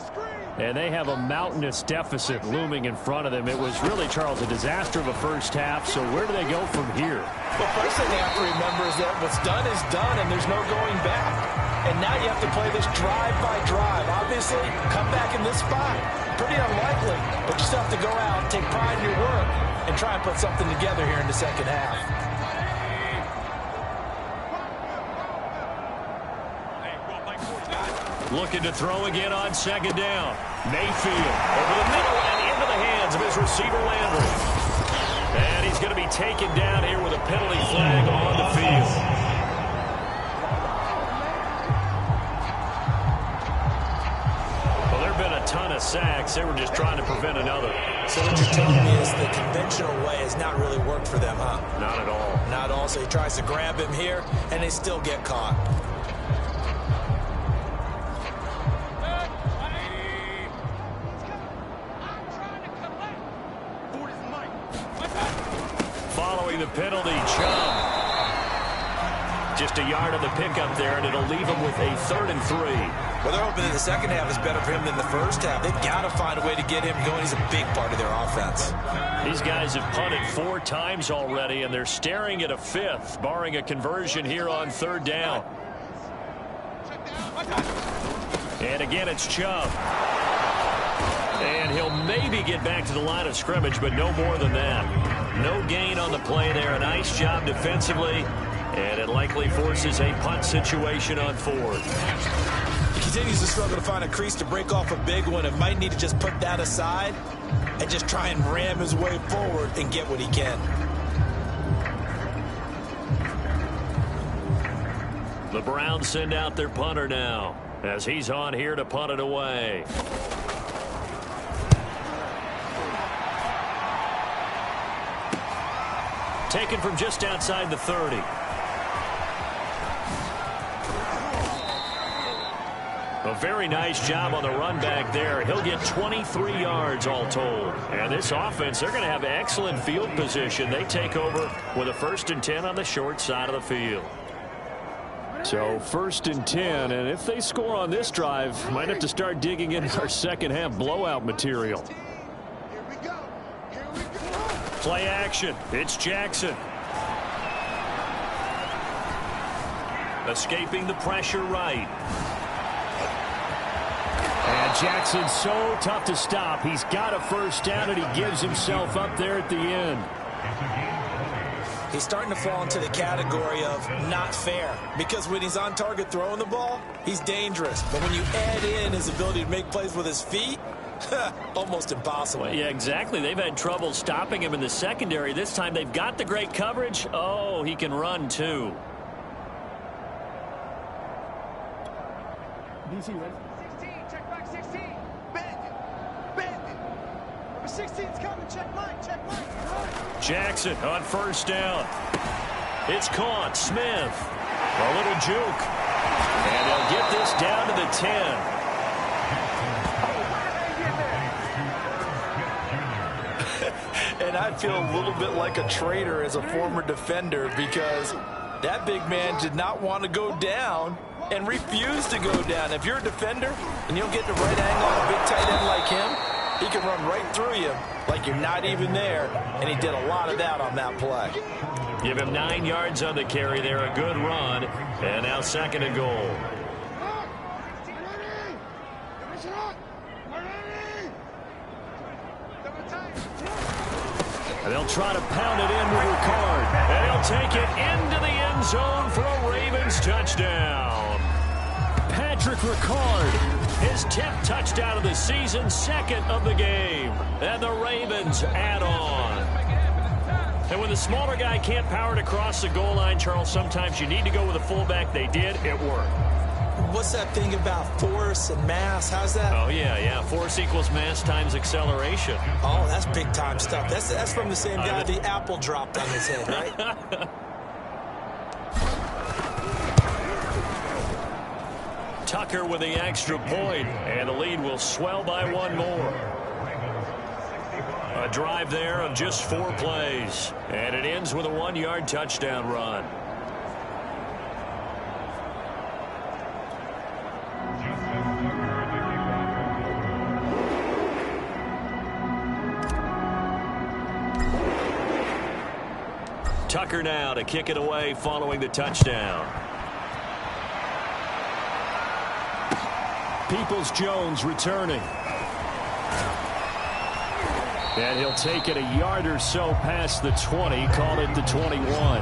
And they have a mountainous deficit looming in front of them. It was really, Charles, a disaster of a first half. So where do they go from here? Well, first thing they have to remember is that what's done is done, and there's no going back. And now you have to play this drive by drive. Obviously, come back in this spot. Pretty unlikely, but you still have to go out, take pride in your work, and try and put something together here in the second half. Looking to throw again on second down. Mayfield over the middle and into the hands of his receiver Landry. And he's going to be taken down here with a penalty flag on the field. Well, there have been a ton of sacks. They were just trying to prevent another. So what you're telling me is the conventional way has not really worked for them, huh? Not at all. Not at all. So he tries to grab him here, and they still get caught. The penalty, Chubb. Just a yard of the pickup there, and it'll leave him with a 3rd and 3. Well, they're hoping that the second half is better for him than the first half. They've got to find a way to get him going. He's a big part of their offense. These guys have punted 4 times already, and they're staring at a 5th, barring a conversion here on 3rd down. And again, it's Chubb. And he'll maybe get back to the line of scrimmage, but no more than that. No gain on the play there. A nice job defensively, and it likely forces a punt situation on 4th. He continues to struggle to find a crease to break off a big one and might need to just put that aside and just try and ram his way forward and get what he can. The Browns send out their punter now as he's on here to punt it away. Taken from just outside the 30. A very nice job on the run back there. He'll get 23 yards all told. And this offense, they're going to have excellent field position. They take over with a 1st and 10 on the short side of the field. So 1st and 10, and if they score on this drive, might have to start digging into our second half blowout material. Play action. It's Jackson. Escaping the pressure right. And Jackson's so tough to stop. He's got a 1st down, and he gives himself up there at the end. He's starting to fall into the category of not fair, because when he's on target throwing the ball, he's dangerous. But when you add in his ability to make plays with his feet, almost impossible. Well, yeah, exactly. They've had trouble stopping him in the secondary. This time they've got the great coverage. Oh, he can run too. DC, ready? 16, check back 16. Bend it. Bend it. Number 16's coming. Check mine. Check mine. Jackson on 1st down. It's caught. Smith. A little juke. And they'll get this down to the 10. And I feel a little bit like a traitor as a former defender, because that big man did not want to go down and refused to go down. If you're a defender and you'll get the right angle on a big tight end like him, he can run right through you like you're not even there, and he did a lot of that on that play. Give him 9 yards on the carry there, a good run, and now 2nd and goal. And they'll try to pound it in with Ricard. And he'll take it into the end zone for a Ravens touchdown. Patrick Ricard His 10th touchdown of the season, second of the game. And the Ravens add on. And when the smaller guy can't power it across the goal line, Charles, sometimes you need to go with a fullback. They did. It worked. What's that thing about force and mass? How's that? Oh, yeah. Force equals mass times acceleration. Oh, that's big-time stuff. That's from the same guy the apple dropped on his head, right? Tucker with the extra point, and the lead will swell by one more. A drive there of just 4 plays, and it ends with a 1-yard touchdown run. Tucker now to kick it away following the touchdown. Peoples-Jones returning. And he'll take it a yard or so past the 20, call it the 21.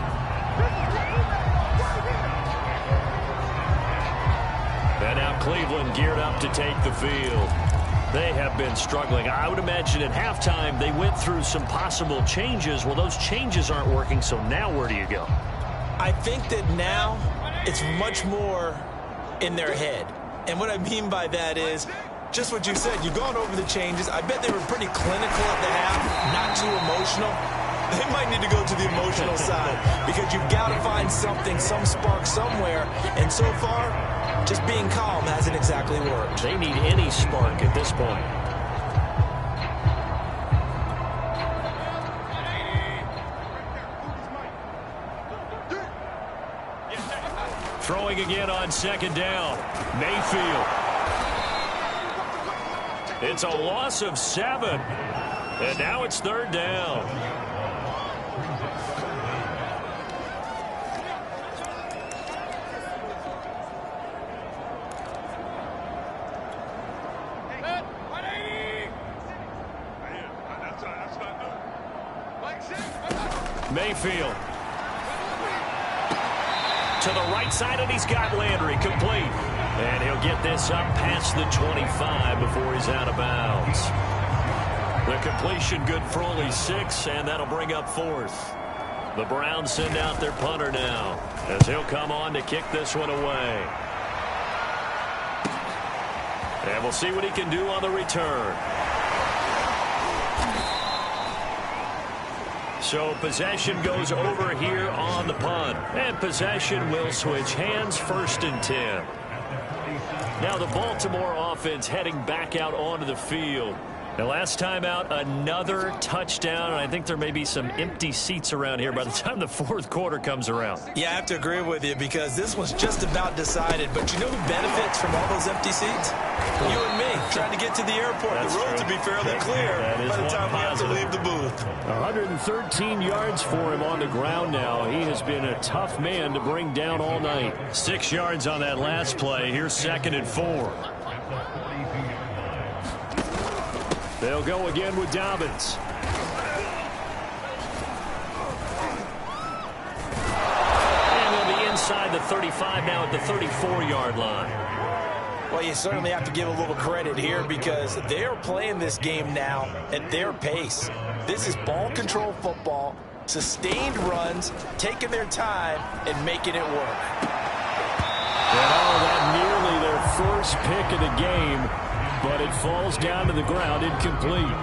And now Cleveland geared up to take the field. They have been struggling. I would imagine at halftime they went through some possible changes. Well, those changes aren't working, so now where do you go? I think that now it's much more in their head. And what I mean by that is just what you said. You've gone over the changes. I bet they were pretty clinical at the half, not too emotional. They might need to go to the emotional side because you've got to find something, some spark somewhere. And so far, just being calm hasn't exactly worked. They need any spark at this point. Throwing again on second down. Mayfield. It's a loss of 7. And now it's third down. Mayfield. To the right side, and he's got Landry complete. And he'll get this up past the 25 before he's out of bounds. The completion good for only 6, and that'll bring up 4th. The Browns send out their punter now, as he'll come on to kick this one away. And we'll see what he can do on the return. So possession goes over here on the punt. And possession will switch hands, 1st and 10. Now the Baltimore offense heading back out onto the field. The last time out, another touchdown, and I think there may be some empty seats around here by the time the 4th quarter comes around. Yeah, I have to agree with you because this was just about decided. But you know who benefits from all those empty seats? You and me, trying to get to the airport. That's the road true. to be fairly clear by the time we have to leave the booth. 113 yards for him on the ground now. He has been a tough man to bring down all night. 6 yards on that last play. Here's 2nd and 4. They'll go again with Dobbins. And they'll be inside the 35 now at the 34-yard line. Well, you certainly have to give a little credit here because they're playing this game now at their pace. This is ball control football, sustained runs, taking their time, and making it work. And that nearly their first pick of the game. But it falls down to the ground, incomplete.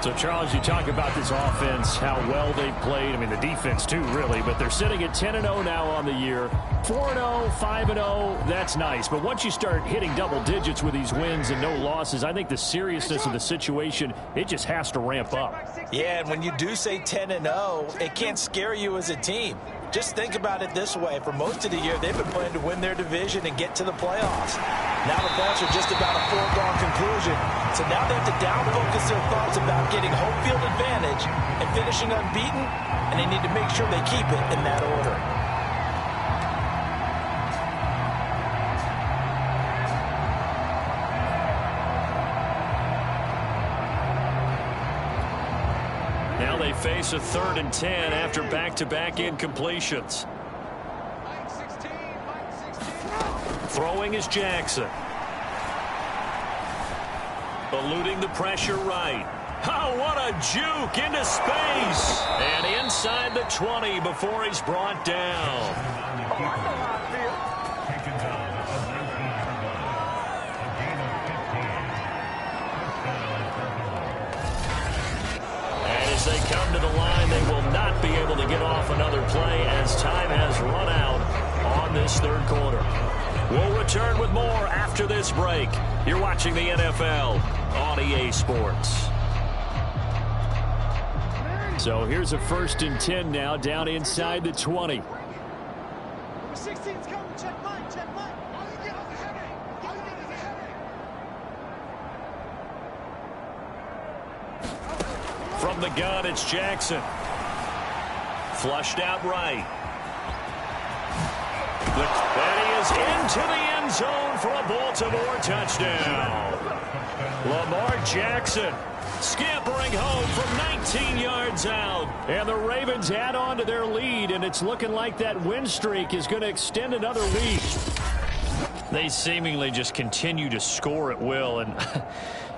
So, Charles, you talk about this offense, how well they've played. I mean, the defense, too, really. But they're sitting at 10-0 now on the year. 4-0, 5-0, that's nice. But once you start hitting double digits with these wins and no losses, I think the seriousness of the situation, it just has to ramp up. Yeah, and when you do say 10-0, it can't scare you as a team. Just think about it this way. For most of the year, they've been playing to win their division and get to the playoffs. Now the thoughts are just about a foregone conclusion. So now they have to down-focus their thoughts about getting home field advantage and finishing unbeaten, and they need to make sure they keep it in that order. Now they face a 3rd and 10 after back-to-back incompletions. Throwing is Jackson. Eluding the pressure right. Oh, what a juke into space. And inside the 20 before he's brought down. And as they come to the line, they will not be able to get off another play as time has run out on this third quarter. We'll return with more after this break. You're watching the NFL on EA Sports. So here's a 1st and 10 now, down inside the 20. Number 16's coming. Check mine. Check mine. From the gun, it's Jackson. Flushed out right. And he is into the end zone for a Baltimore touchdown. Lamar Jackson scampering home from 19 yards out. And the Ravens add on to their lead, and it's looking like that win streak is going to extend another week. They seemingly just continue to score at will, and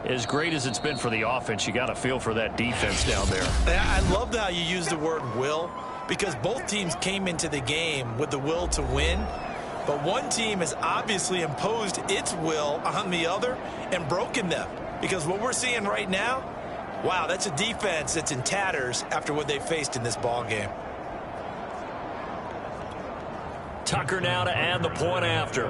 as great as it's been for the offense, you got to feel for that defense down there. I love how you use the word will, because both teams came into the game with the will to win, but one team has obviously imposed its will on the other and broken them. Because what we're seeing right now, wow, that's a defense that's in tatters after what they faced in this ball game. Tucker now to add the point after.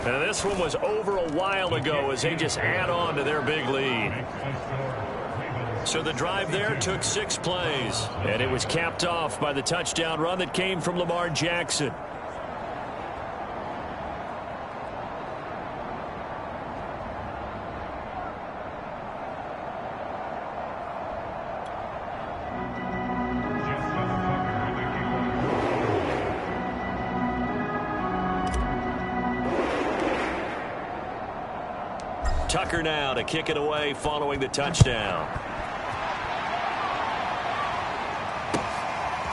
And this one was over a while ago as they just add on to their big lead. So the drive there took 6 plays. And it was capped off by the touchdown run that came from Lamar Jackson. Tucker now to kick it away following the touchdown.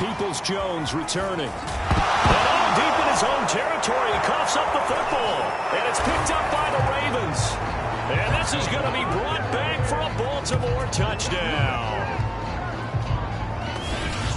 Peoples-Jones returning. And all deep in his own territory, he coughs up the football. And it's picked up by the Ravens. And this is going to be brought back for a Baltimore touchdown.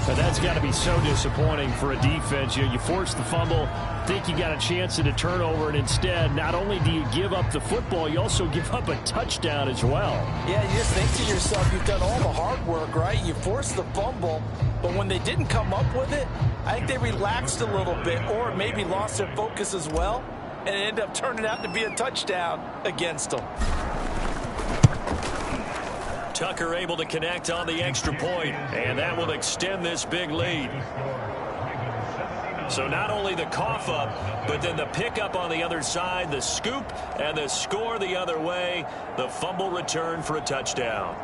And that's got to be so disappointing for a defense. You force the fumble, think you got a chance at a turnover, and instead, not only do you give up the football, you also give up a touchdown as well. Yeah, you just think to yourself, you've done all the hard work, right? You forced the fumble, but when they didn't come up with it, I think they relaxed a little bit or maybe lost their focus as well, and it ended up turning out to be a touchdown against them. Tucker able to connect on the extra point, and that will extend this big lead. So not only the cough up, but then the pickup on the other side, the scoop, and the score the other way, the fumble return for a touchdown.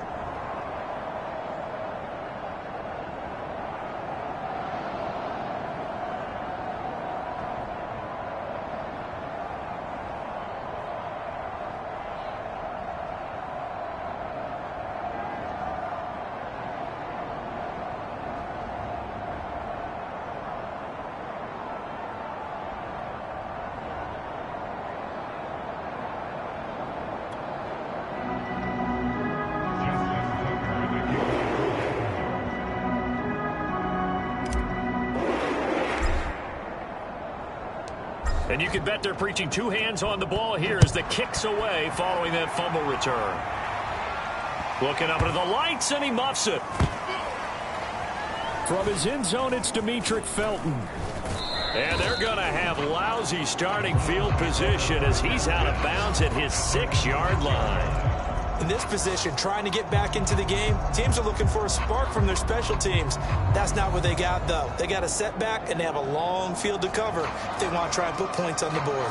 And you can bet they're preaching 2 hands on the ball here as the kick's away following that fumble return. Looking up into the lights, and he muffs it. From his end zone, it's Demetric Felton. And they're going to have lousy starting field position as he's out of bounds at his 6-yard line. In this position, trying to get back into the game, teams are looking for a spark from their special teams. That's not what they got, though. They got a setback, and they have a long field to cover if they want to try and put points on the board.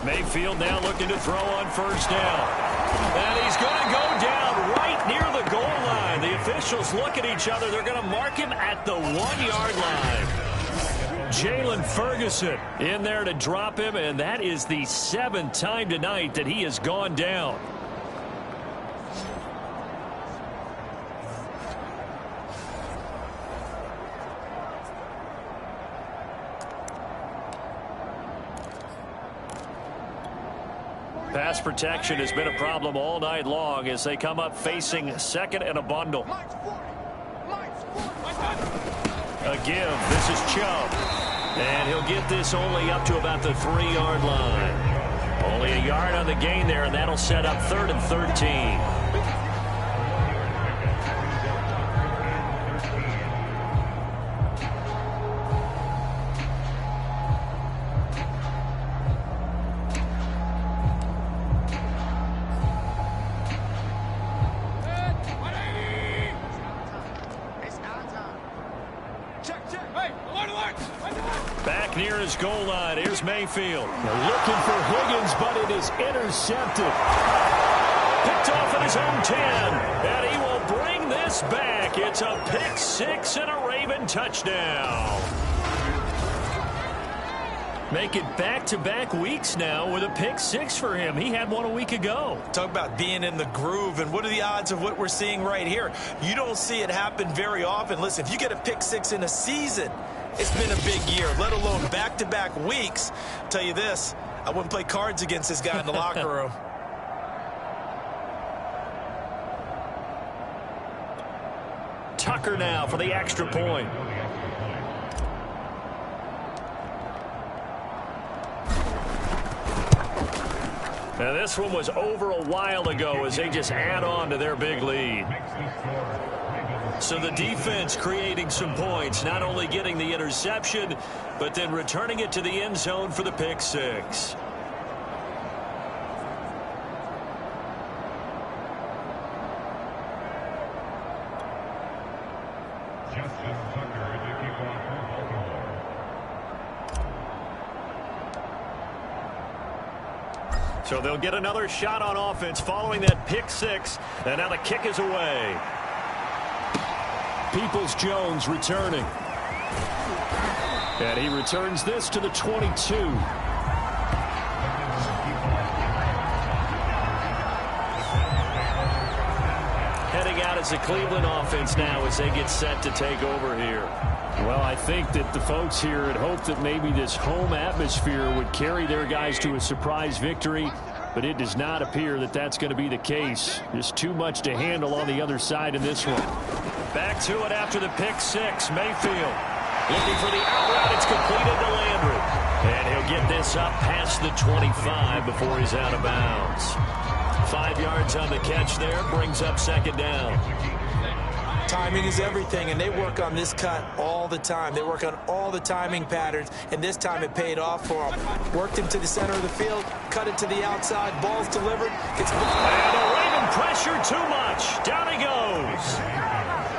Mayfield now looking to throw on first down. And he's going to go down right near the goal line. The officials look at each other. They're going to mark him at the 1-yard line. Jalen Ferguson in there to drop him, and that is the 7th time tonight that he has gone down. Pass protection has been a problem all night long as they come up facing 2nd and a bundle. A give. This is Chubb. And he'll get this only up to about the 3-yard line. Only a yard on the gain there, and that'll set up 3rd and 13. Back near his goal line. Here's Mayfield. They're looking for Higgins, but it is intercepted. Picked off at his own 10. And he will bring this back. It's a pick 6 and a Raven touchdown. Make it back-to-back weeks now with a pick 6 for him. He had one a week ago. Talk about being in the groove, and what are the odds of what we're seeing right here? You don't see it happen very often. Listen, if you get a pick 6 in a season, it's been a big year, let alone back-to-back weeks. I'll tell you this, I wouldn't play cards against this guy in the locker room. Tucker now for the extra point. Now this one was over a while ago as they just add on to their big lead. So the defense creating some points, not only getting the interception, but then returning it to the end zone for the pick 6. So they'll get another shot on offense following that pick 6, and now the kick is away. Peoples-Jones returning. And he returns this to the 22. Heading out as the Cleveland offense now as they get set to take over here. Well, I think that the folks here had hoped that maybe this home atmosphere would carry their guys to a surprise victory, but it does not appear that that's going to be the case. There's too much to handle on the other side in this one. Back to it after the pick 6. Mayfield looking for the out route. It's completed to Landry. And he'll get this up past the 25 before he's out of bounds. 5 yards on the catch there. Brings up 2nd down. Timing is everything, and they work on this cut all the time. They work on all the timing patterns, and this time it paid off for them. Worked him to the center of the field, cut it to the outside, ball's delivered. It's and a Raven pressure too much. Down he goes.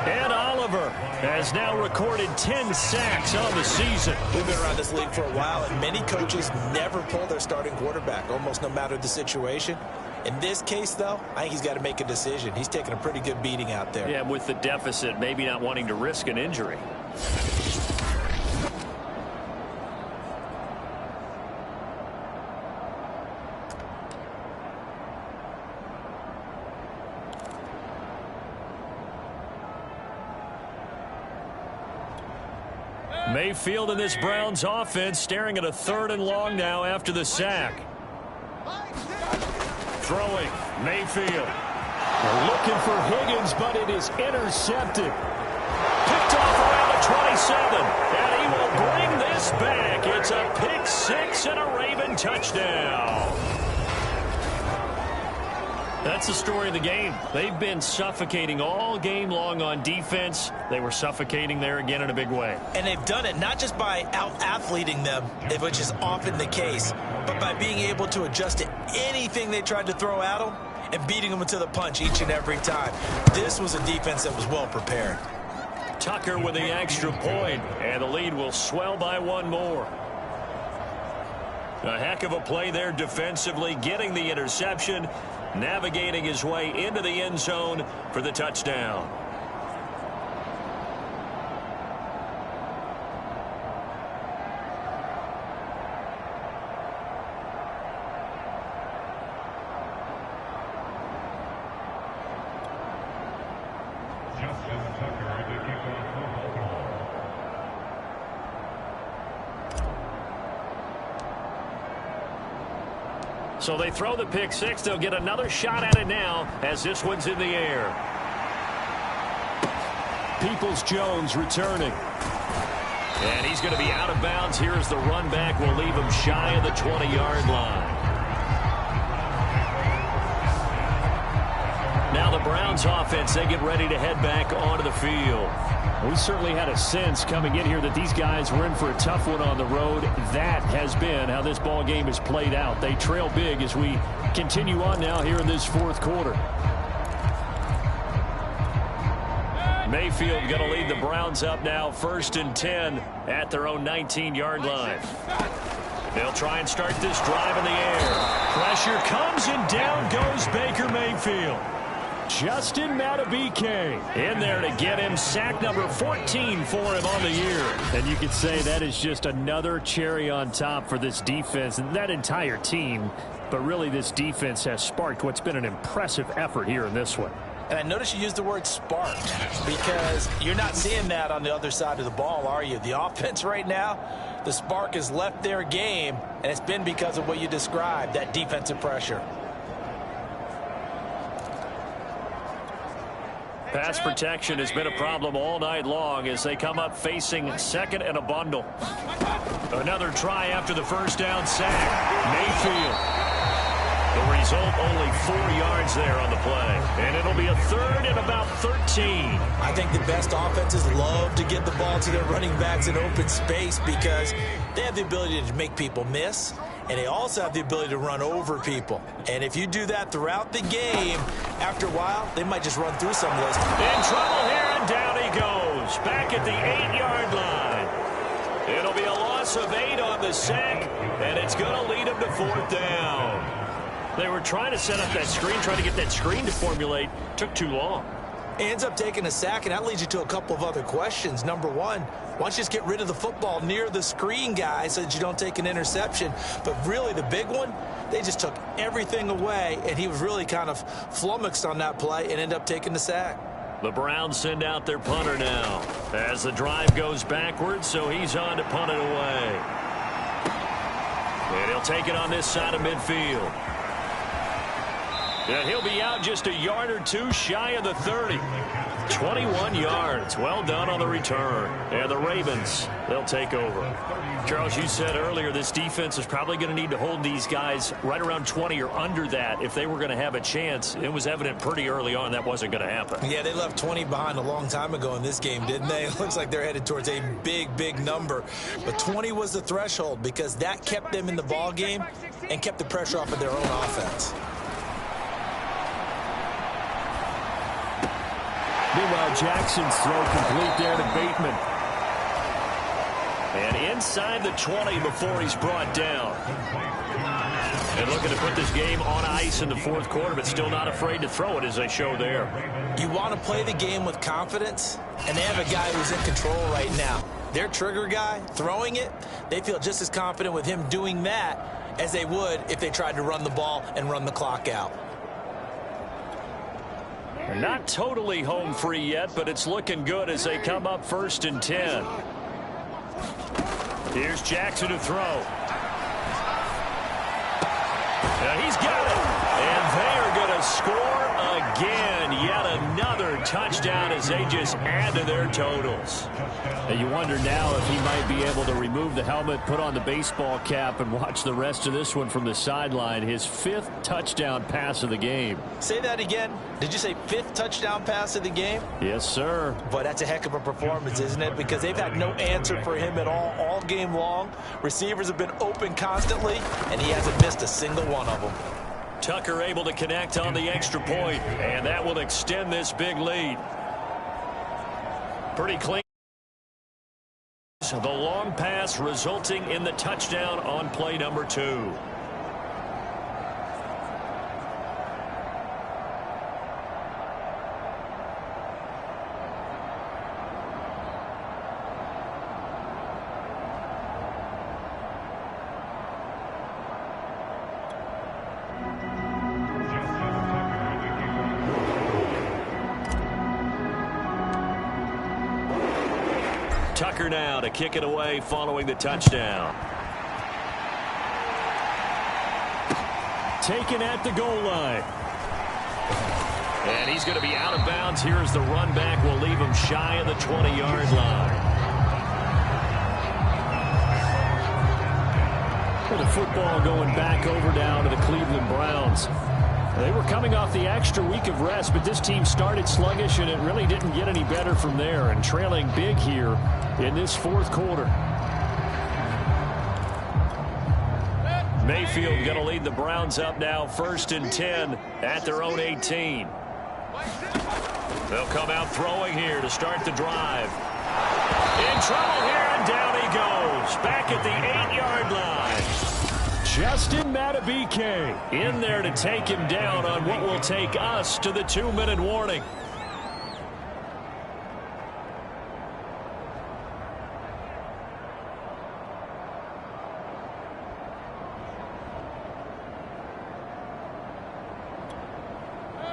And Oliver has now recorded 10 sacks on the season. We've been around this league for a while, and many coaches never pull their starting quarterback, almost no matter the situation. In this case, though, I think he's got to make a decision. He's taking a pretty good beating out there. Yeah, with the deficit, maybe not wanting to risk an injury. Mayfield in this Browns offense staring at a 3rd and long now after the sack. Throwing, Mayfield. They're looking for Higgins, but it is intercepted. Picked off around the 27, and he will bring this back. It's a pick 6 and a Raven touchdown. That's the story of the game. They've been suffocating all game long on defense. They were suffocating there again in a big way. And they've done it not just by out-athleting them, which is often the case, but by being able to adjust to anything they tried to throw at them and beating them to the punch each and every time. This was a defense that was well prepared. Tucker with the extra point, and the lead will swell by 1 more. A heck of a play there defensively, getting the interception, navigating his way into the end zone for the touchdown. So they throw the pick six. They'll get another shot at it now as this one's in the air. Peoples-Jones returning. And he's going to be out of bounds. Here's the run back. Will leave him shy of the 20-yard line. Now the Browns offense, they get ready to head back onto the field. We certainly had a sense coming in here that these guys were in for a tough one on the road. That has been how this ball game has played out. They trail big as we continue on now here in this fourth quarter. Mayfield going to lead the Browns up now, 1st and 10 at their own 19-yard line. They'll try and start this drive in the air. Pressure comes and down goes Baker Mayfield. Justin Madubuike in there to get him sack number 14 for him on the year. And you could say that is just another cherry on top for this defense and that entire team. But really this defense has sparked what's been an impressive effort here in this one. And I notice you used the word sparked because you're not seeing that on the other side of the ball, are you? The offense right now, the spark has left their game, and it's been because of what you described, that defensive pressure. Pass protection has been a problem all night long as they come up facing 2nd and a bundle. Another try after the first down sack. Mayfield. The result, only 4 yards there on the play. And it'll be a 3rd and about 13. I think the best offenses love to get the ball to their running backs in open space because they have the ability to make people miss, and they also have the ability to run over people. And if you do that throughout the game, after a while, they might just run through some of those. In trouble here, and down he goes. Back at the 8-yard line. It'll be a loss of 8 on the sack, and it's going to lead him to 4th down. They were trying to set up that screen, trying to get that screen to formulate. Took too long. Ends up taking a sack, and that leads you to a couple of other questions. Number one, why don't you just get rid of the football near the screen guy so that you don't take an interception? But really, the big one, they just took everything away, and he was really kind of flummoxed on that play and ended up taking the sack. The Browns send out their punter now as the drive goes backwards, so he's on to punt it away. And he'll take it on this side of midfield. And he'll be out just a yard or two shy of the 30. 21 yards. Well done on the return. And the Ravens, they'll take over. Charles, you said earlier this defense is probably going to need to hold these guys right around 20 or under that if they were going to have a chance. It was evident pretty early on that wasn't going to happen. Yeah, they left 20 behind a long time ago in this game, didn't they? It looks like they're headed towards a big, big number. But 20 was the threshold because that kept them in the ball game and kept the pressure off of their own offense. Meanwhile, Jackson's throw complete there to Bateman. And inside the 20 before he's brought down. And looking to put this game on ice in the fourth quarter, but still not afraid to throw it as they show there. You want to play the game with confidence, and they have a guy who's in control right now. Their trigger guy, throwing it, they feel just as confident with him doing that as they would if they tried to run the ball and run the clock out. They're not totally home free yet, but it's looking good as they come up 1st and 10. Here's Jackson to throw. He's got it. And they are going to score again. Yet another touchdown as they just add to their totals. And you wonder now if he might be able to remove the helmet, put on the baseball cap, and watch the rest of this one from the sideline. His 5th touchdown pass of the game. Say that again. Did you say 5th touchdown pass of the game? Yes, sir. But that's a heck of a performance, isn't it? Because they've had no answer for him at all game long. Receivers have been open constantly, and he hasn't missed a single one of them. Tucker able to connect on the extra point, and that will extend this big lead. Pretty clean. The long pass resulting in the touchdown on play number 2. Tucker now to kick it away following the touchdown. Taken at the goal line. And he's going to be out of bounds. Here's the run back. Will leave him shy of the 20-yard line. And the football going back over down to the Cleveland Browns. They were coming off the extra week of rest, but this team started sluggish, and it really didn't get any better from there, and trailing big here in this fourth quarter. Mayfield going to lead the Browns up now, 1st and 10 at their own 18. They'll come out throwing here to start the drive. In trouble here, and down he goes. Back at the 8-yard line. Justin Madubuike in there to take him down on what will take us to the 2-minute warning.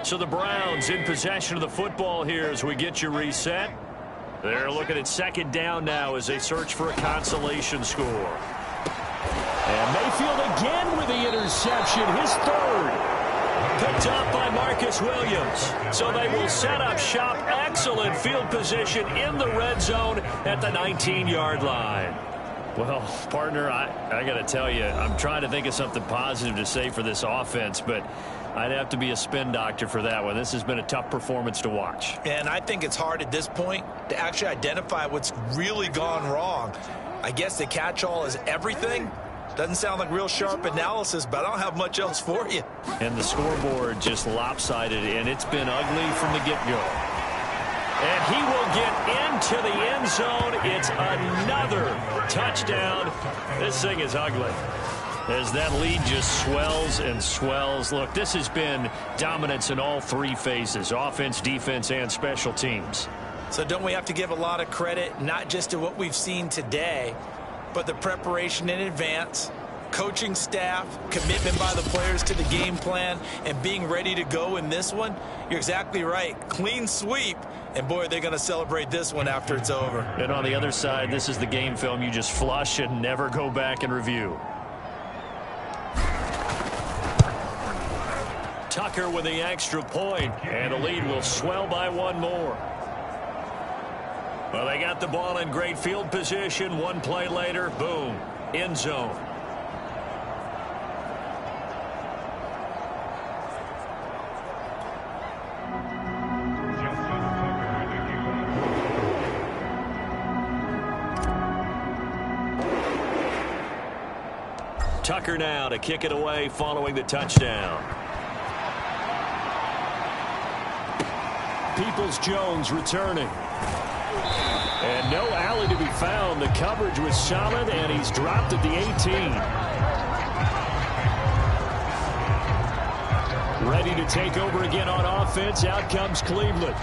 So the Browns in possession of the football here as we get you reset. They're looking at 2nd down now as they search for a consolation score. And Mayfield again with the interception, his 3rd. Picked up by Marcus Williams. So they will set up shop. Excellent field position in the red zone at the 19-yard line. Well, partner, I got to tell you, I'm trying to think of something positive to say for this offense, but I'd have to be a spin doctor for that one. This has been a tough performance to watch. And I think it's hard at this point to actually identify what's really gone wrong. I guess the catch-all is everything. Doesn't sound like real sharp analysis, but I don't have much else for you. And the scoreboard just lopsided, and it's been ugly from the get-go. And he will get into the end zone. It's another touchdown. This thing is ugly as that lead just swells and swells. Look, this has been dominance in all 3 phases, offense, defense, and special teams. So don't we have to give a lot of credit, not just to what we've seen today, but the preparation in advance, coaching staff, commitment by the players to the game plan, and being ready to go in this one? You're exactly right. Clean sweep. And, boy, they're going to celebrate this one after it's over. And on the other side, this is the game film you just flush and never go back and review. Tucker with the extra point, and the lead will swell by 1 more. Well, they got the ball in great field position. 1 play later, boom, end zone. Tucker now to kick it away following the touchdown. Peoples-Jones returning. And no alley to be found. The coverage was solid, and he's dropped at the 18. Ready to take over again on offense. Out comes Cleveland.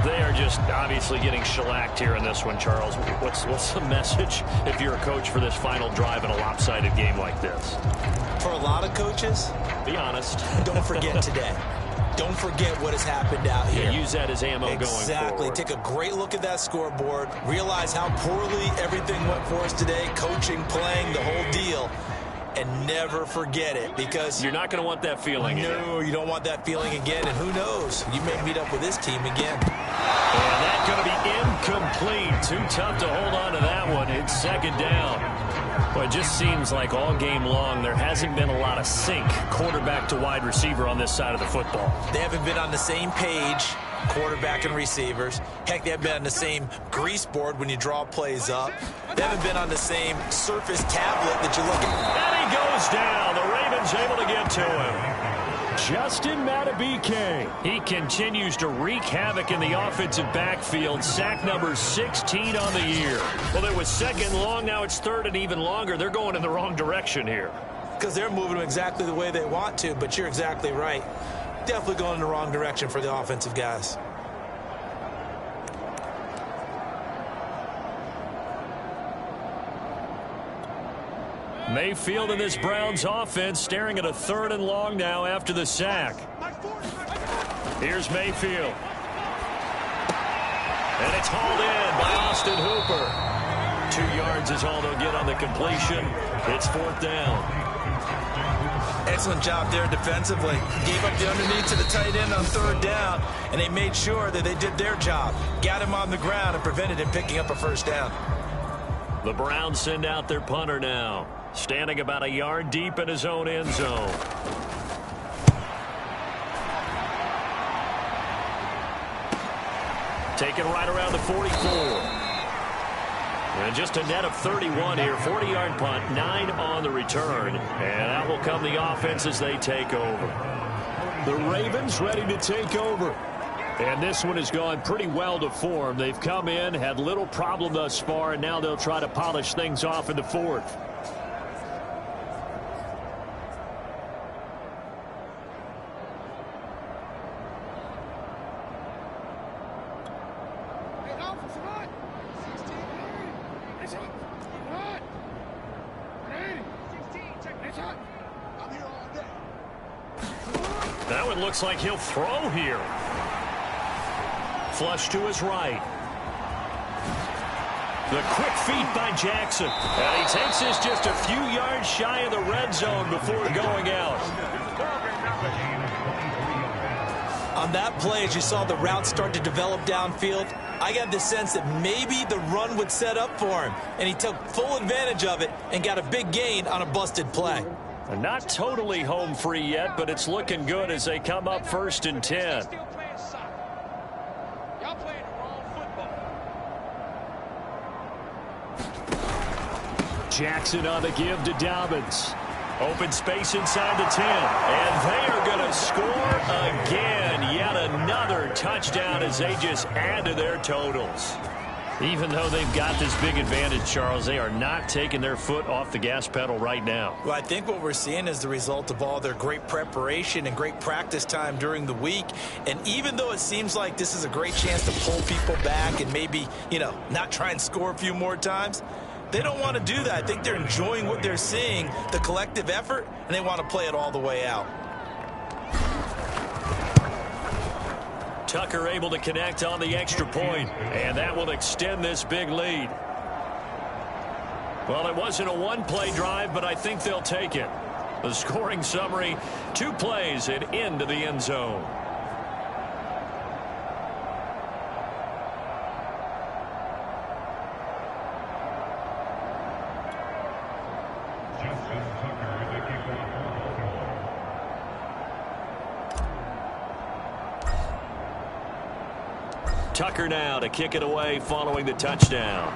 They are just obviously getting shellacked here in this one, Charles. What's the message if you're a coach for this final drive in a lopsided game like this? For a lot of coaches, be honest. Don't forget today. Don't forget what has happened out here. Yeah, use that as ammo going forward. Exactly. Take a great look at that scoreboard. Realize how poorly everything went for us today. Coaching, playing, the whole deal. And never forget it, because you're not going to want that feeling again. No, you don't want that feeling again. And who knows? You may meet up with this team again. And that's going to be incomplete. Too tough to hold on to that one. It's 2nd down. Well, it just seems like all game long there hasn't been a lot of sync quarterback to wide receiver on this side of the football. They haven't been on the same page, quarterback and receivers. Heck, they haven't been on the same grease board when you draw plays up. They haven't been on the same surface tablet that you look at. And he goes down. The Ravens able to get to him. Justin Madubuike. He continues to wreak havoc in the offensive backfield. Sack number 16 on the year. Well, it was 2nd long. Now it's 3rd and even longer. They're going in the wrong direction here. Because they're moving them exactly the way they want to, but you're exactly right. Definitely going in the wrong direction for the offensive guys. Mayfield in this Browns offense staring at a 3rd and long now after the sack. Here's Mayfield. And it's hauled in by Austin Hooper. 2 yards is all they'll get on the completion. It's 4th down. Excellent job there defensively. Gave up the underneath to the tight end on 3rd down, and they made sure that they did their job. Got him on the ground and prevented him picking up a 1st down. The Browns send out their punter now, standing about a yard deep in his own end zone. Taken right around the 44. And just a net of 31 here. 40-yard punt, 9 on the return. And out will come the offense as they take over. The Ravens ready to take over. And this one has gone pretty well to form. They've come in, had little problem thus far, and now they'll try to polish things off in the 4th. That one looks like he'll throw here. Flush to his right. The quick feet by Jackson. And he takes this just a few yards shy of the red zone before going out. On that play, as you saw the route start to develop downfield, I got the sense that maybe the run would set up for him. And he took full advantage of it and got a big gain on a busted play. And not totally home free yet, but it's looking good as they come up 1st and 10. Jackson on the give to Dobbins. Open space inside the 10. And they are going to score again. Yet another touchdown as they just add to their totals. Even though they've got this big advantage, Charles, they are not taking their foot off the gas pedal right now. Well, I think what we're seeing is the result of all their great preparation and great practice time during the week. And even though it seems like this is a great chance to pull people back and maybe, not try and score a few more times, they don't want to do that. I think they're enjoying what they're seeing, the collective effort, and they want to play it all the way out. Tucker able to connect on the extra point, and that will extend this big lead. Well, it wasn't a one-play drive, but I think they'll take it. The scoring summary, 2 plays and into the end zone. Tucker now to kick it away following the touchdown.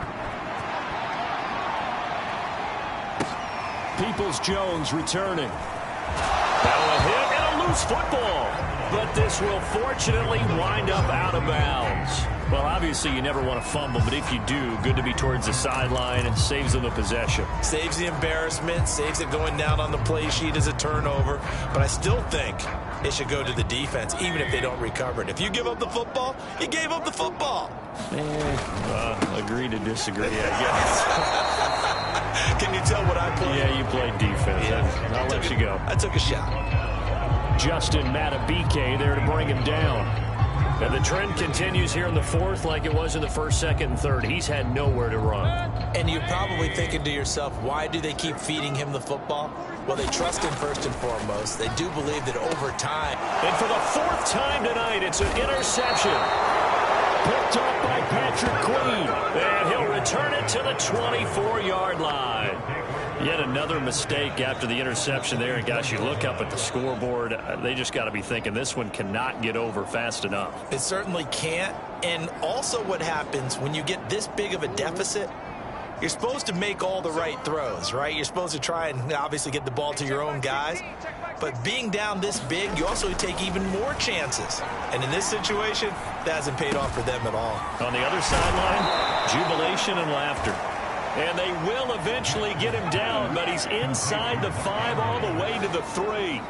Peoples-Jones returning. Now a hit and a loose football. But this will fortunately wind up out of bounds. Well, obviously you never want to fumble, but if you do, good to be towards the sideline and saves them the possession. Saves the embarrassment, saves it going down on the play sheet as a turnover. But I still think it should go to the defense, even if they don't recover it. If you give up the football, you gave up the football. Agree to disagree, I guess. Can you tell what I played? Yeah, you played defense. Yeah. I'll let you go. I took a shot. Justin Matabike there to bring him down. And the trend continues here in the 4th like it was in the 1st, 2nd, and 3rd. He's had nowhere to run. And you're probably thinking to yourself, why do they keep feeding him the football? Well, they trust him first and foremost. They do believe that over time. And for the 4th time tonight, it's an interception. Picked up by Patrick Queen. And he'll return it to the 24-yard line. Yet another mistake after the interception there. And, gosh, you look up at the scoreboard. They just got to be thinking this one cannot get over fast enough. It certainly can't. And also what happens when you get this big of a deficit, you're supposed to make all the right throws, right? You're supposed to try and obviously get the ball to your own guys. But being down this big, you also take even more chances. And in this situation, that hasn't paid off for them at all. On the other sideline, jubilation and laughter. And they will eventually get him down, but he's inside the 5 all the way to the 3.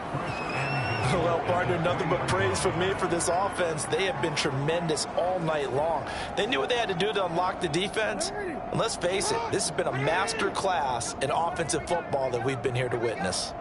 Well, partner, nothing but praise from me for this offense. They have been tremendous all night long. They knew what they had to do to unlock the defense. And let's face it, this has been a master class in offensive football that we've been here to witness.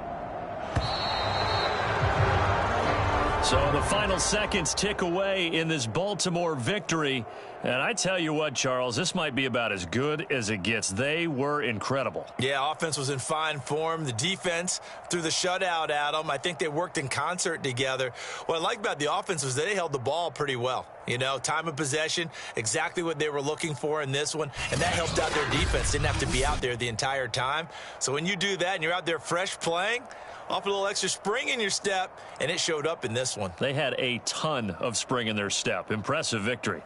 So the final seconds tick away in this Baltimore victory. And I tell you what, Charles, this might be about as good as it gets. They were incredible. Yeah, offense was in fine form. The defense threw the shutout at them. I think they worked in concert together. What I like about the offense was they held the ball pretty well. You know, time of possession, exactly what they were looking for in this one. And that helped out their defense. Didn't have to be out there the entire time. So when you do that and you're out there fresh playing, off a little extra spring in your step, and it showed up in this one. They had a ton of spring in their step. Impressive victory.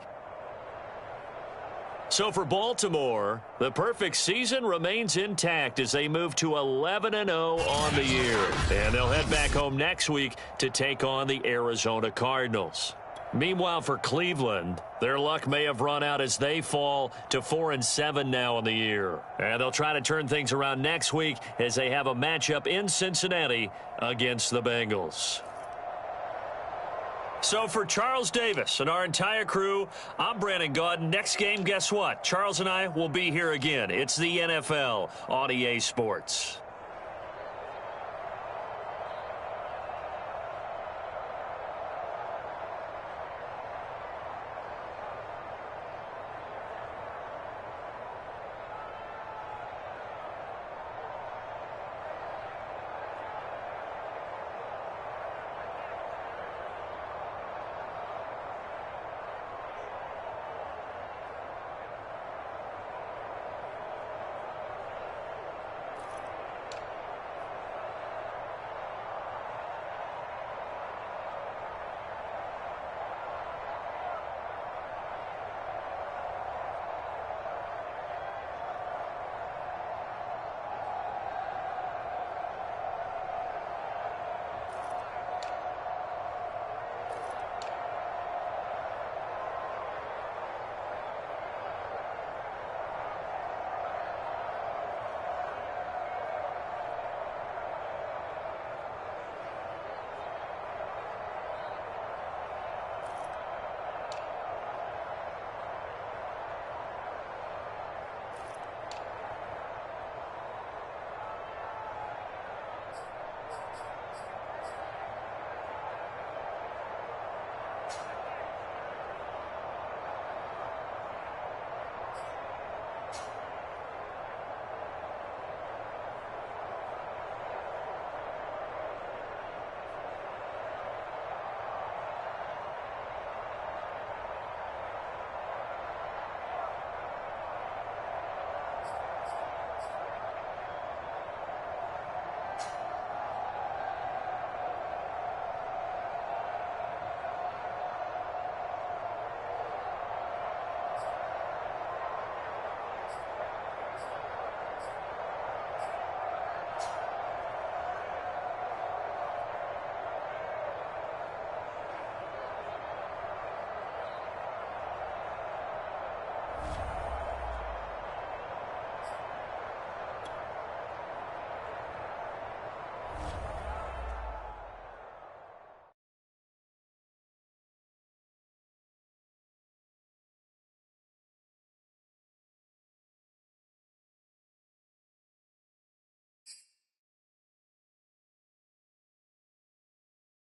So for Baltimore, the perfect season remains intact as they move to 11-0 on the year. And they'll head back home next week to take on the Arizona Cardinals. Meanwhile, for Cleveland, their luck may have run out as they fall to 4-7 now in the year. And they'll try to turn things around next week as they have a matchup in Cincinnati against the Bengals. So for Charles Davis and our entire crew, I'm Brandon Gaudin. Next game, guess what? Charles and I will be here again. It's the NFL on EA Sports.